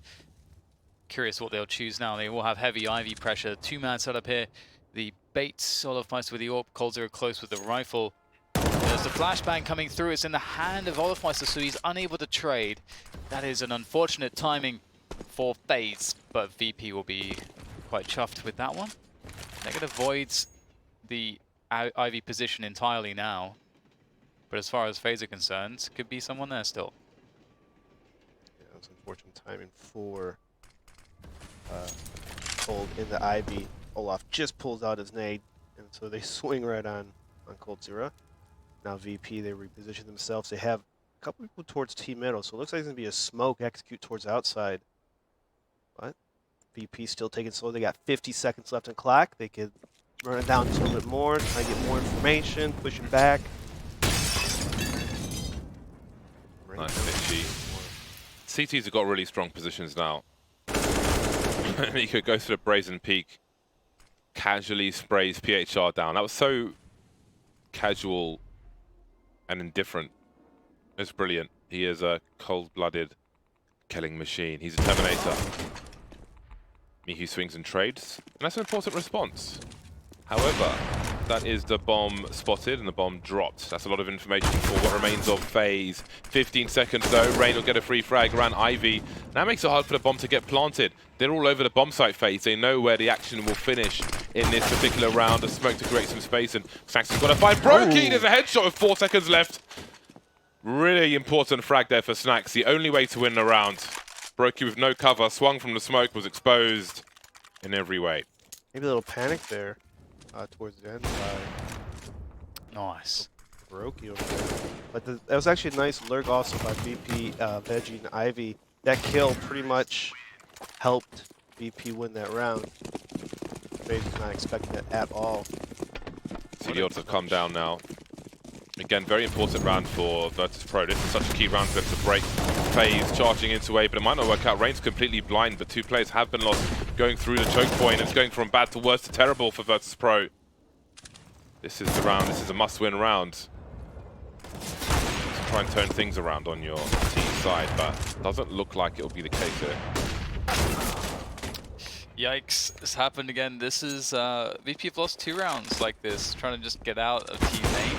curious what they'll choose now. They will have heavy Ivy pressure, 2-man setup here. The bait Olofmeister with the AWP, Coldzera close with the rifle. There's the flashbang coming through. It's in the hand of Olofmeister, so he's unable to trade. That is an unfortunate timing for FaZe, but VP will be quite chuffed with that one. Negative voids the Ivy position entirely now, but as far as FaZe are concerned, could be someone there still. Yeah, that was unfortunate timing for Cold in the Ivy. Olaf just pulls out his nade, and so they swing right on Coldzera. Now VP, they reposition themselves. They have a couple people towards T middle, so it looks like it's going to be a smoke execute towards outside. But VP still taking slow. They got 50 seconds left on clock. They could run it down just a little bit more, try to get more information, push it back. Nice Mitchie. CTs have got really strong positions now. Miko goes for the brazen peak, casually sprays PHR down. That was so casual and indifferent. It's brilliant. He is a cold-blooded killing machine. He's a Terminator. Mihu swings and trades, and that's an important response. However, that is the bomb spotted and the bomb dropped. That's a lot of information for what remains of FaZe. 15 seconds though, Rain will get a free frag around Ivy. That makes it hard for the bomb to get planted. They're all over the bomb site, FaZe. They know where the action will finish in this particular round. A smoke to create some space, and Snaxy's got to find Brokey. There's a headshot with 4 seconds left. Really important frag there for Snax. The only way to win the round. Brokey with no cover, swung from the smoke, was exposed in every way. Maybe a little panic there towards the end by Nice. Brokey over there. But that was actually a nice lurk also by VP, Veggie, and Ivy. That kill pretty much helped VP win that round. FaZe was not expecting it at all. So the odds have come down now. Again, very important round for Virtus.Pro. This is such a key round for them to break. FaZe charging into A, but it might not work out. Rain's completely blind, but 2 players have been lost going through the choke point. It's going from bad to worse to terrible for Virtus.Pro. This is the round. This is a must-win round. To try and turn things around on your team side, but it doesn't look like it'll be the case here. Yikes, this happened again. This is, VP have lost 2 rounds like this, trying to just get out of team main.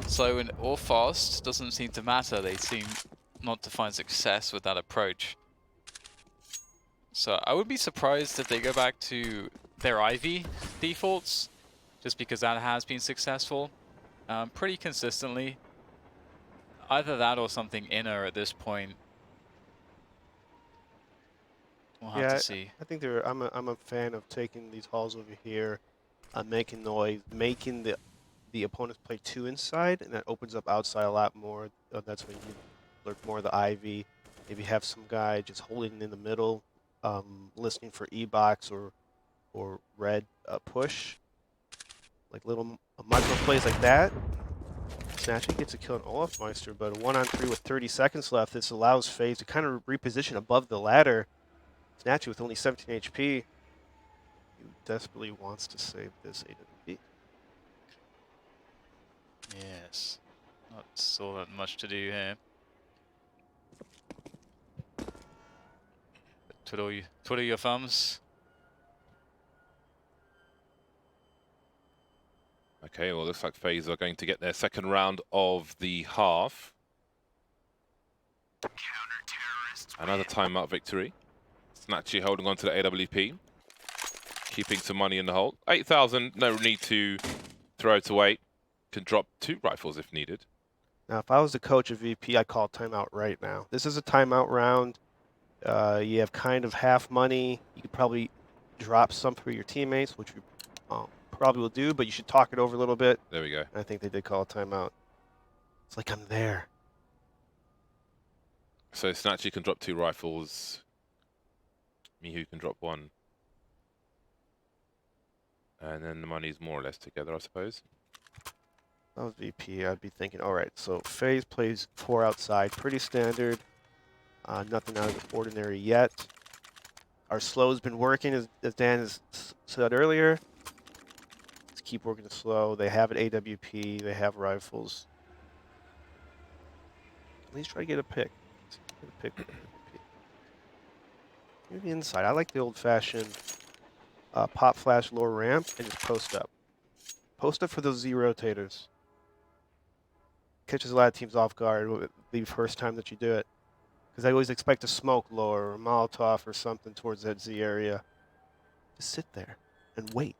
Slow and or fast doesn't seem to matter. They seem not to find success with that approach. So I would be surprised if they go back to their Ivy defaults, just because that has been successful pretty consistently. Either that or something inner at this point. We'll have to see. I think I'm a fan of taking these halls over here, making noise, making the opponents play 2 inside, and that opens up outside a lot more. That's when you lurk more of the Ivy. Maybe have some guy just holding in the middle, listening for E-box or red push. Like little micro plays like that. Snatching gets a kill on Olofmeister, but a 1-on-3 with 30 seconds left. This allows FaZe to kind of reposition above the ladder. Snatchy with only 17 HP. He desperately wants to save this AWP. Yes, not so that much to do here. Twiddle your thumbs. Okay, well, looks like FaZe are going to get their second round of the half. Another timeout victory. Snatchy holding on to the AWP. Keeping some money in the hole. 8,000, no need to throw it away. Can drop 2 rifles if needed. Now, if I was the coach of VP, I'd call timeout right now. This is a timeout round. You have kind of half money. You could probably drop some for your teammates, which you probably will do, but you should talk it over a little bit. There we go. I think they did call a timeout. It's like I'm there. So Snatchy can drop 2 rifles. Mihu can drop 1. And then the money's more or less together, I suppose. If I was VP, I'd be thinking, all right, so FaZe plays 4 outside. Pretty standard. Nothing out of the ordinary yet. Our slow's been working, as Dan has said earlier. Let's keep working the slow. They have an AWP. They have rifles. At least try to get a pick. Get a pick with AWP. Maybe inside. I like the old-fashioned pop flash lower ramp and just post up. Post up for those Z rotators. Catches a lot of teams off guard the first time that you do it. Because I always expect a smoke lower or a Molotov or something towards that Z area. Just sit there and wait.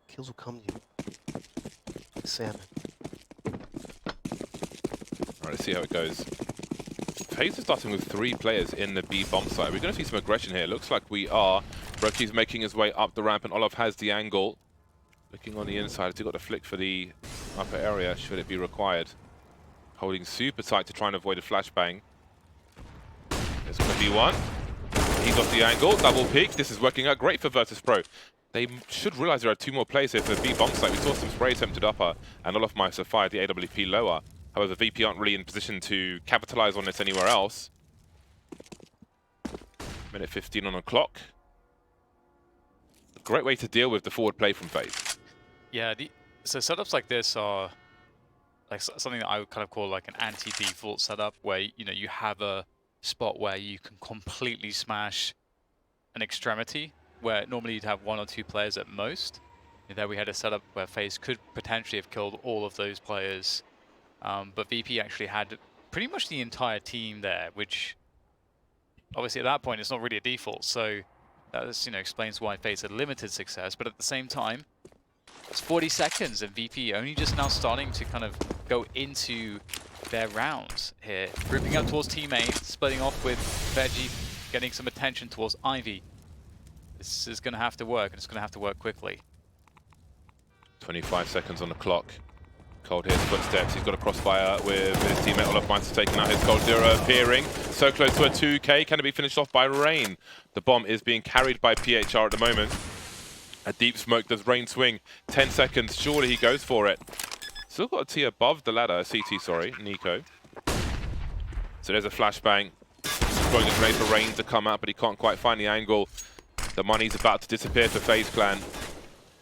Kills will come to you. Like salmon. Alright, let's see how it goes. FaZe is starting with 3 players in the B bomb site. We're going to see some aggression here. Looks like we are. Broki's making his way up the ramp, and Olaf has the angle. Looking on the inside. Has he got the flick for the upper area, should it be required? Holding super tight to try and avoid a flashbang. There's going to be one. He got the angle, double peek. This is working out great for Virtus.Pro. They should realize there are 2 more players here for the B bomb site. We saw some spray attempted upper, and Olaf might have fired the AWP lower. However, VP aren't really in position to capitalize on this anywhere else. Minute 15 on the clock. A great way to deal with the forward play from FaZe. Yeah, so setups like this are like something that I would kind of call like an anti-default setup, where you have a spot where you can completely smash an extremity, where normally you'd have 1 or 2 players at most. And there we had a setup where FaZe could potentially have killed all of those players, but VP actually had pretty much the entire team there, which obviously at that point it's not really a default. So that is, explains why FaZe had limited success. But at the same time, it's 40 seconds and VP only just now starting to kind of go into their rounds here. Grouping up towards teammates, splitting off with Veggie, getting some attention towards Ivy. This is going to have to work, and it's going to have to work quickly. 25 seconds on the clock. Cold hits, footsteps. He's got a crossfire with his teammate Olaf Meinster taking out his Cold Zero, appearing so close to a 2K. Can it be finished off by Rain? The bomb is being carried by PHR at the moment. A deep smoke. Does Rain swing? 10 seconds. Surely he goes for it. Still got a T above the ladder. CT, sorry. Nico. So there's a flashbang. Throwing a grenade for Rain to come out, but he can't quite find the angle. The money's about to disappear for FaZe Clan.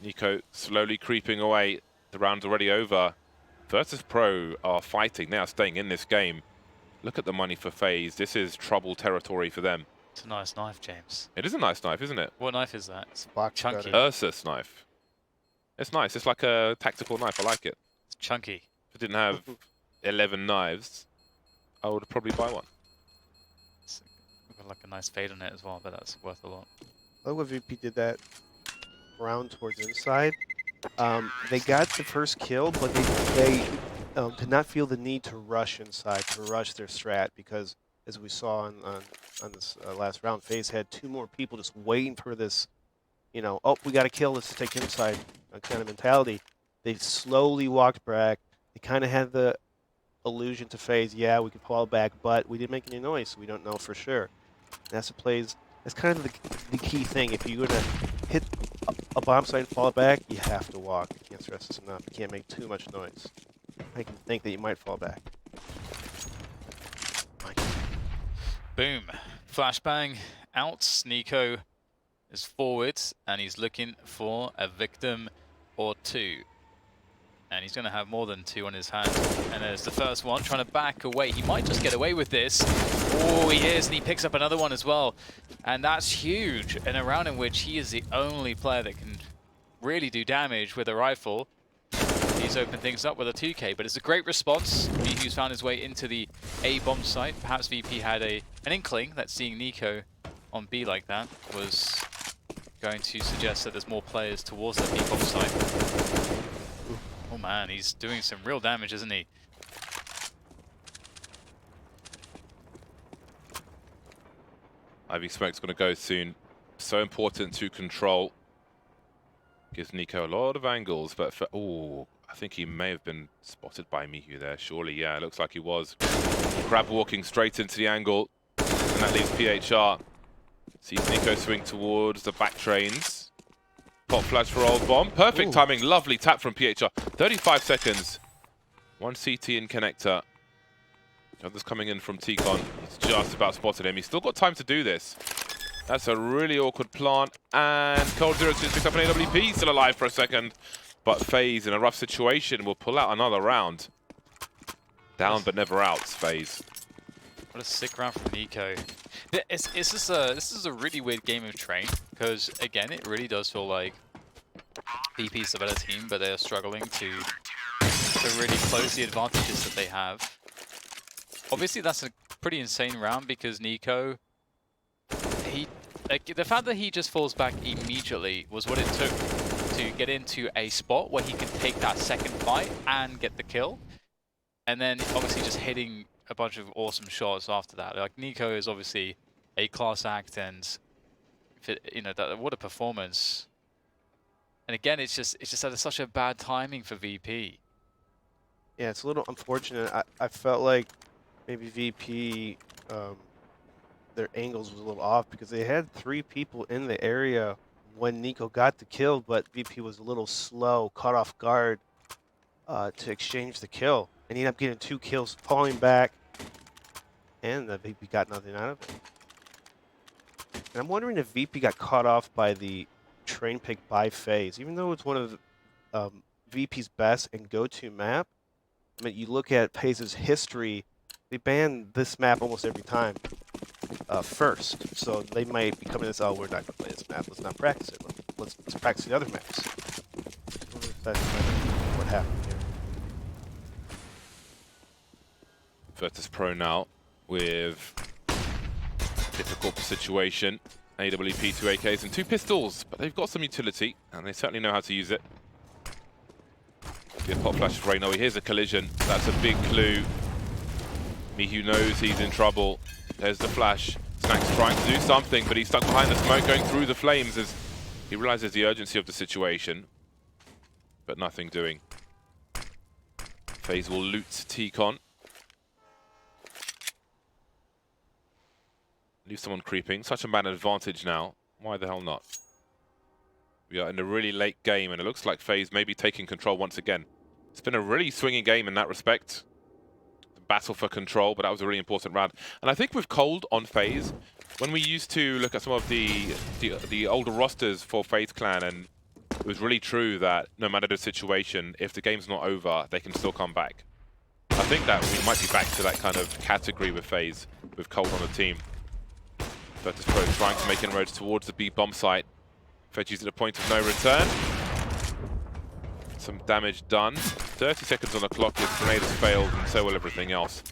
Nico slowly creeping away. The round's already over. Virtus.Pro are fighting. They are staying in this game. Look at the money for FaZe. This is trouble territory for them. It's a nice knife, James. It is a nice knife, isn't it? What knife is that? It's Box chunky. cutter. Ursus knife. It's nice. It's like a tactical knife. I like it. It's chunky. If it didn't have 11 knives, I would probably buy one. It's got like a nice fade on it as well, but that's worth a lot. I love what VP did that round towards inside. They got the first kill, but they did not feel the need to rush inside, to rush their strat, because as we saw on this last round, FaZe had 2 more people just waiting for this, oh, we got to kill, let's take inside kind of mentality. They slowly walked back. They kind of had the illusion to FaZe, yeah, we could fall back, but we didn't make any noise, so we don't know for sure. And that's what plays. That's kind of the key thing. If you're going to hit a bomb site and fall back, you have to walk. I can't stress this enough. You can't make too much noise. I can think that you might fall back. Boom. Flashbang out. Nico is forward, and he's looking for a victim or 2. And he's going to have more than 2 on his hands. And there's the first one, trying to back away. He might just get away with this. Oh, he is, and he picks up another one as well. And that's huge in a round in which he is the only player that can really do damage with a rifle. He's opened things up with a 2K, but it's a great response. Mihu's found his way into the A bomb site. Perhaps VP had an inkling that seeing Nico on B like that was going to suggest that there's more players towards that B bomb site. Oh man, he's doing some real damage, isn't he? Ivy Smoke's going to go soon. So important to control. Gives Nico a lot of angles, but for, oh, I think he may have been spotted by Mihu there. Surely, yeah, it looks like he was. Crab walking straight into the angle, and that leaves PHR. Sees Nico swing towards the back trains. Pop flash for Old Bomb. Perfect timing, lovely tap from PHR. 35 seconds. One CT in connector. The other's coming in from T-Con. He's just about spotted him. He's still got time to do this. That's a really awkward plant. And Cold Zero just picks up an AWP. Still alive for a second. But FaZe in a rough situation will pull out another round. Down but never out, FaZe. What a sick round from Nico. This is a really weird game of Train, because again, it really does feel like VP's the better team, but they're struggling to really close the advantages that they have. Obviously, that's a pretty insane round because Nico, the fact that he just falls back immediately was what it took to get into a spot where he can take that second fight and get the kill, and then obviously just hitting a bunch of awesome shots after that. Like, Nico is obviously a class act, and you know, what a performance. And again, it's just at such a bad timing for VP. Yeah, it's a little unfortunate. I felt like maybe VP, their angles was a little off because they had 3 people in the area when Nico got the kill, but VP was a little slow, caught off guard to exchange the kill. And he ended up getting 2 kills, falling back, and the VP got nothing out of it. And I'm wondering if VP got caught off by the train pick by FaZe, even though it's one of VP's best and go-to map. I mean, you look at FaZe's history, they ban this map almost every time first. So they might be coming to this, oh, we're not going to play this map. Let's not practice it. Let's practice the other maps. I wonder if that's kind of what happened here. Virtus.Pro now with difficult situation. AWP, 2 AKs and 2 pistols, but they've got some utility and they certainly know how to use it. Get pop flash for Reyno. Here's a collision. That's a big clue. Mihu knows he's in trouble. There's the flash. Snack's trying to do something, but he's stuck behind the smoke going through the flames as he realizes the urgency of the situation, but nothing doing. FaZe will loot T-Con. Leave someone creeping. Such a bad advantage now. Why the hell not? We are in a really late game, and it looks like FaZe may be taking control once again. It's been a really swinging game in that respect. The battle for control, but that was a really important round. And I think with Cold on FaZe, when we used to look at some of the older rosters for FaZe Clan, and it was really true that no matter the situation, if the game's not over, they can still come back. I think that we might be back to that kind of category with FaZe, with Cold on the team. Virtus.Pro trying to make inroads towards the B bomb site. Veggies at a point of no return. Some damage done. 30 seconds on the clock as grenade has failed, and so will everything else.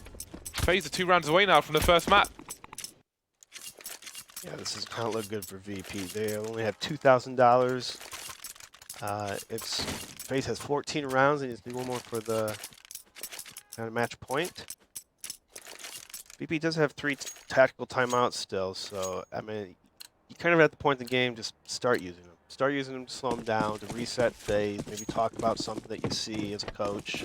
FaZe are 2 rounds away now from the first map. Yeah, this does not look good for VP. They only have $2,000. FaZe has 14 rounds, and needs to do 1 more for the match point. VP does have 3 tactical timeouts still, so I mean, you kind of at the point in the game, just start using them. Start using them to slow them down, to reset FaZe, maybe talk about something that you see as a coach.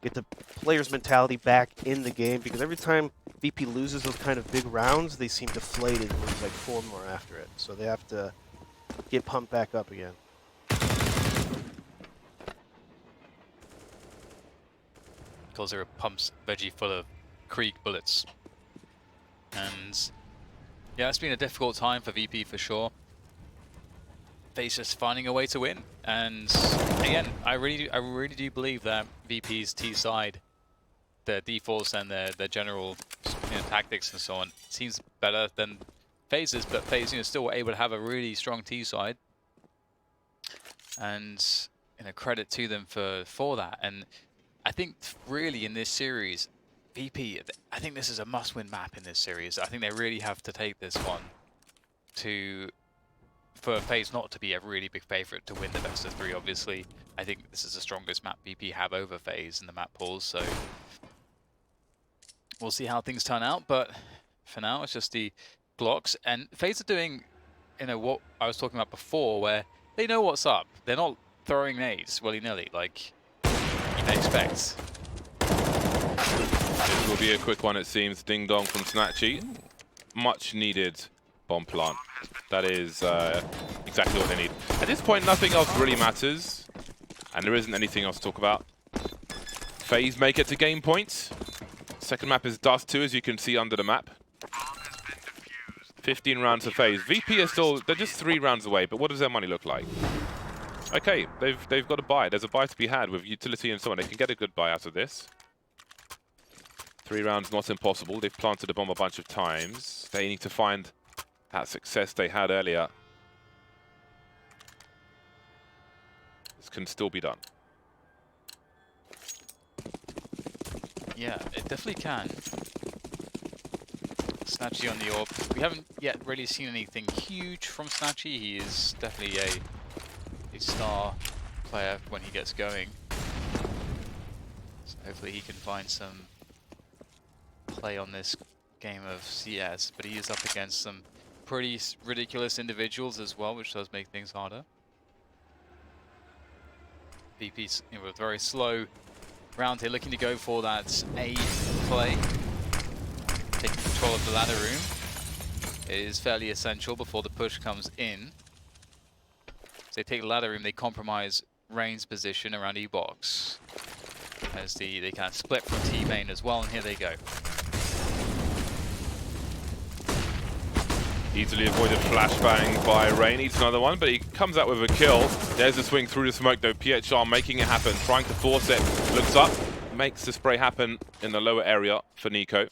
Get the player's mentality back in the game, because every time VP loses those kind of big rounds, they seem deflated and lose like 4 more after it. So they have to get pumped back up again. Because there are pumps veggie full of Krieg bullets. And yeah, it's been a difficult time for VP for sure. FaZe just finding a way to win. And again, I really do believe that VP's T side, their defaults and their general, you know, tactics and so on, seems better than FaZe's, but FaZe, you know, still were able to have a really strong T side. And you know, credit to them for that. And I think really in this series, VP, I think this is a must-win map in this series. I think they really have to take this one for FaZe not to be a really big favorite to win the best of 3, obviously. I think this is the strongest map VP have over FaZe in the map pools, so we'll see how things turn out. But for now, it's just the Glocks, and FaZe are doing, you know, what I was talking about before, where they know what's up. They're not throwing nades willy-nilly like you'd expect. This will be a quick one, it seems. Ding dong from Snatchy. Much needed bomb plant. That is exactly what they need. At this point, nothing else really matters, and there isn't anything else to talk about. FaZe make it to game points. Second map is Dust 2, as you can see under the map. 15 rounds for FaZe. VP is still, they're just 3 rounds away, but what does their money look like? Okay, they've got a buy. There's a buy to be had with utility and so on. They can get a good buy out of this. 3 rounds, not impossible. They've planted a bomb a bunch of times. They need to find that success they had earlier. This can still be done. Yeah, it definitely can. Snatchy on the orb. We haven't yet really seen anything huge from Snatchy. He is definitely a star player when he gets going. So hopefully he can find some play on this game of CS, but he is up against some pretty ridiculous individuals as well, which does make things harder. VP's, you know, a very slow round here, looking to go for that A play. Taking control of the ladder room is fairly essential before the push comes in. So they take the ladder room, they compromise Rain's position around E-box. As they kind of split from T-main as well, and here they go. Easily avoided flashbang by Rain. Needs another one, but he comes out with a kill. There's a swing through the smoke though. PHR making it happen, trying to force it. Looks up, makes the spray happen in the lower area for Nico.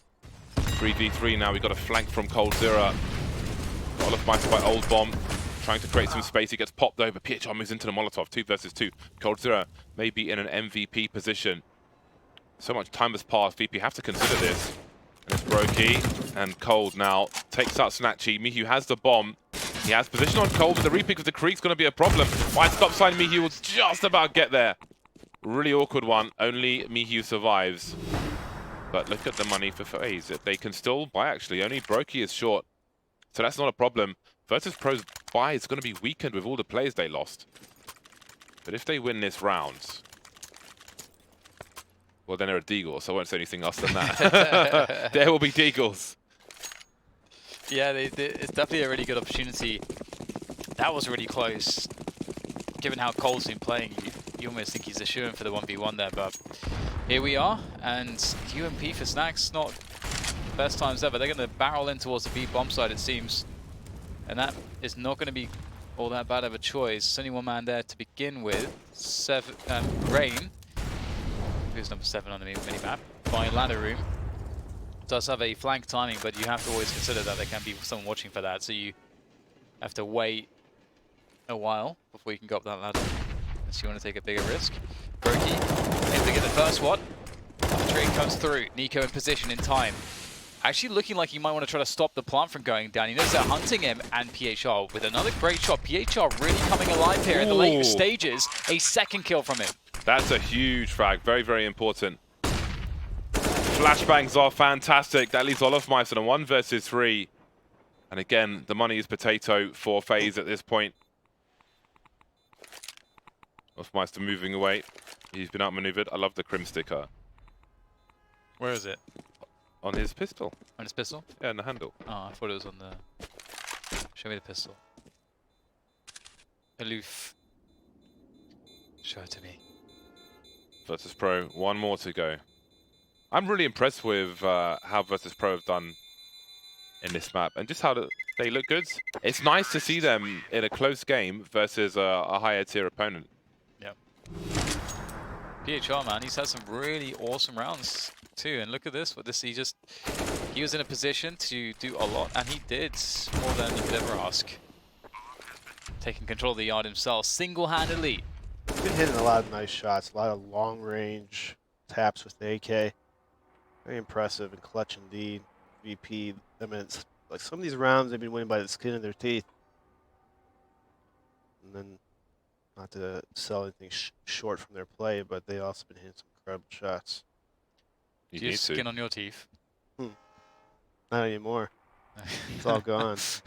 3v3 now, we've got a flank from coldzera. Olofmeister by Old Bomb, trying to create some space. He gets popped over. PHR moves into the Molotov, 2 versus 2. coldzera may be in an MVP position. So much time has passed, VP have to consider this. And it's Brokey, and Cold now takes out Snatchy. Mihu has the bomb. He has position on Cold, but the repick of the Creek's going to be a problem. Wide stop sign, Mihu will just about get there. Really awkward one, only Mihu survives. But look at the money for FaZe. They can still buy, actually. Only Brokey is short. So that's not a problem. Virtus.Pro's buy is going to be weakened with all the players they lost. But if they win this round, well, then they're a Deagle, so I won't say anything else than that. There will be Deagles. Yeah, it's definitely a really good opportunity. That was really close. Given how Cole's been playing, you almost think he's a shoo-in for the 1v1 there, but here we are, and UMP for Snacks, not the best times ever. They're going to barrel in towards the B bomb side, it seems, and that is not going to be all that bad of a choice. There's only one man there to begin with. Rain, who's number 7 on the mini-map, by ladder room. Does have a flank timing, but you have to always consider that there can be someone watching for that, so you have to wait a while before you can go up that ladder, unless you want to take a bigger risk. Brokey able to get the first one. The trade comes through. Nico in position in time. Actually looking like he might want to try to stop the plant from going down. He knows they're hunting him, and PHR with another great shot. PHR really coming alive here in the later stages. A second kill from him. That's a huge frag. Very, very important. Flashbangs are fantastic. That leaves Olofmeister on 1 versus 3. And again, the money is potato for FaZe at this point. Olofmeister moving away. He's been outmaneuvered. I love the crim sticker. Where is it? On his pistol. On his pistol? Yeah, in the handle. Oh, I thought it was on the... Show me the pistol. Aloof. Show it to me. Virtus.Pro, 1 more to go. I'm really impressed with how Virtus.Pro have done in this map, and just how they look good. It's nice to see them in a close game versus a higher tier opponent. Yep. PHR, man, he's had some really awesome rounds too, and look at this. He was in a position to do a lot, and he did more than you could ever ask. Taking control of the yard himself, single-handedly. He's been hitting a lot of nice shots, a lot of long-range taps with the AK. Very impressive and clutch indeed. VP, I mean, it's like some of these rounds they've been winning by the skin of their teeth. And then, not to sell anything short from their play, but they also been hitting some incredible shots. Do you have skin on your teeth? Not anymore. It's all gone. Too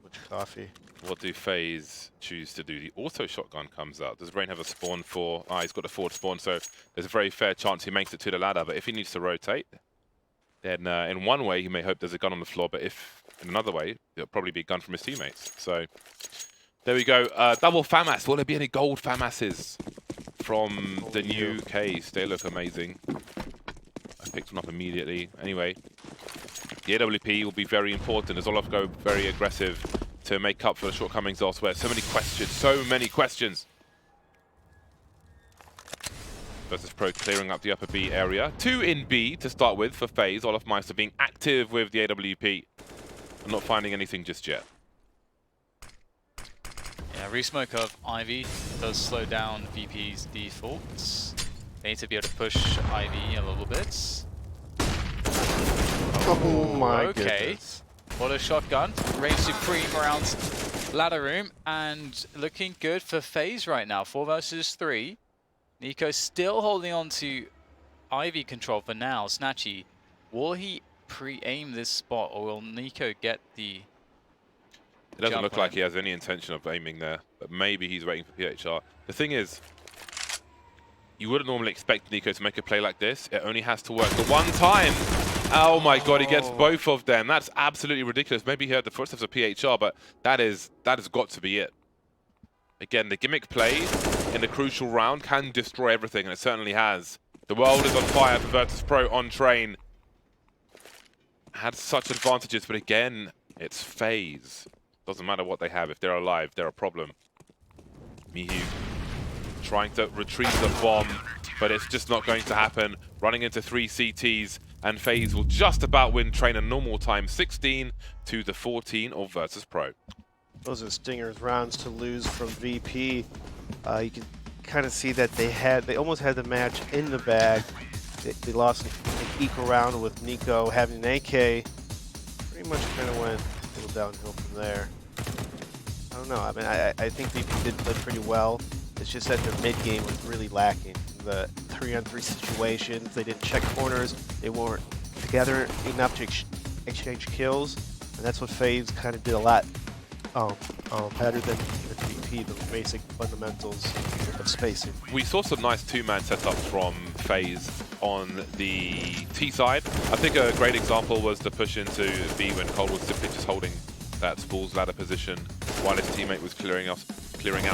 much coffee. What do FaZe choose to do? The auto shotgun comes out. Does Rain have a spawn for... he's got a forward spawn, so there's a very fair chance he makes it to the ladder. But if he needs to rotate, then in one way, he may hope there's a gun on the floor. But if in another way, it'll probably be a gun from his teammates. So there we go. Double FAMAS. Will there be any gold FAMASes from the new case? They look amazing. I picked one up immediately. Anyway, the AWP will be very important as Olaf go very aggressive to make up for the shortcomings elsewhere. So many questions, so many questions. Virtus.Pro clearing up the upper B area. 2 in B to start with for FaZe. Olaf Meister being active with the AWP. I'm not finding anything just yet. Yeah, resmoke of Ivy does slow down VP's defaults. They need to be able to push Ivy a little bit. Oh my okay. goodness. What a shotgun. Reign supreme around ladder room and looking good for FaZe right now. 4 versus 3. Nico still holding on to Ivy control for now. Snatchy, will he pre-aim this spot or will Nico get the... It doesn't look like he has any intention of aiming there, but maybe he's waiting for PHR. The thing is, you wouldn't normally expect Nico to make a play like this. It only has to work the one time. Oh my god, he gets both of them. That's absolutely ridiculous. Maybe he heard the footsteps of PHR, but that has got to be it. Again, the gimmick play in the crucial round can destroy everything, and it certainly has. The world is on fire for Virtus.Pro on train. Had such advantages, but again, it's FaZe. Doesn't matter what they have. If they're alive, they're a problem. Mihu trying to retrieve the bomb, but it's just not going to happen. Running into 3 CTs, and FaZe will just about win train a normal time, 16 to the 14 of Virtus.Pro. Those are Stinger's rounds to lose from VP. You can kind of see that they almost had the match in the bag. They lost an equal round with Nico having an AK. Pretty much kind of went a little downhill from there. I don't know. I mean, I think VP did play pretty well. It's just that their mid game was really lacking. The 3-on-3 situations, they didn't check corners, they weren't together enough to exchange kills, and that's what FaZe kind of did a lot better than VP, the basic fundamentals of spacing. We saw some nice 2-man setups from FaZe on the T side. I think a great example was the push into B when Cole was simply just holding that Spools ladder position while his teammate was clearing out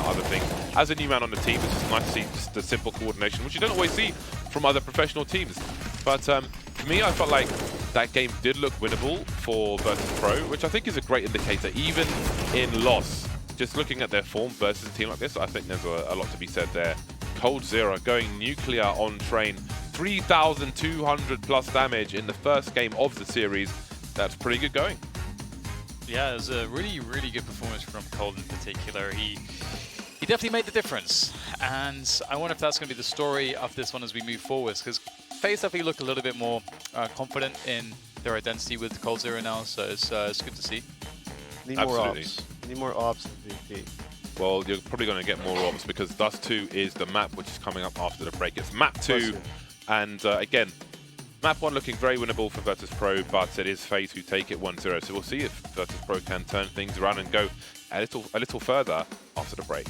other things. As a new man on the team, it's just nice to see just the simple coordination, which you don't always see from other professional teams. But for me, I felt like that game did look winnable for Virtus.Pro, which I think is a great indicator, even in loss. Just looking at their form versus a team like this, I think there's a lot to be said there. Cold Zero going nuclear on train. 3,200 plus damage in the first game of the series. That's pretty good going. Yeah, it was a really, really good performance from Cold in particular. He definitely made the difference. And I wonder if that's going to be the story of this one as we move forwards, because FaZe definitely look a little bit more confident in their identity with Cold Zero now, so it's good to see. Need Absolutely. more ops. Need more ops in VP. Well, you're probably going to get more ops because Dust 2 is the map which is coming up after the break. It's map 2, and again, map 1 looking very winnable for Virtus.Pro, but it is FaZe who take it 1-0. So we'll see if Virtus.Pro can turn things around and go a little further after the break.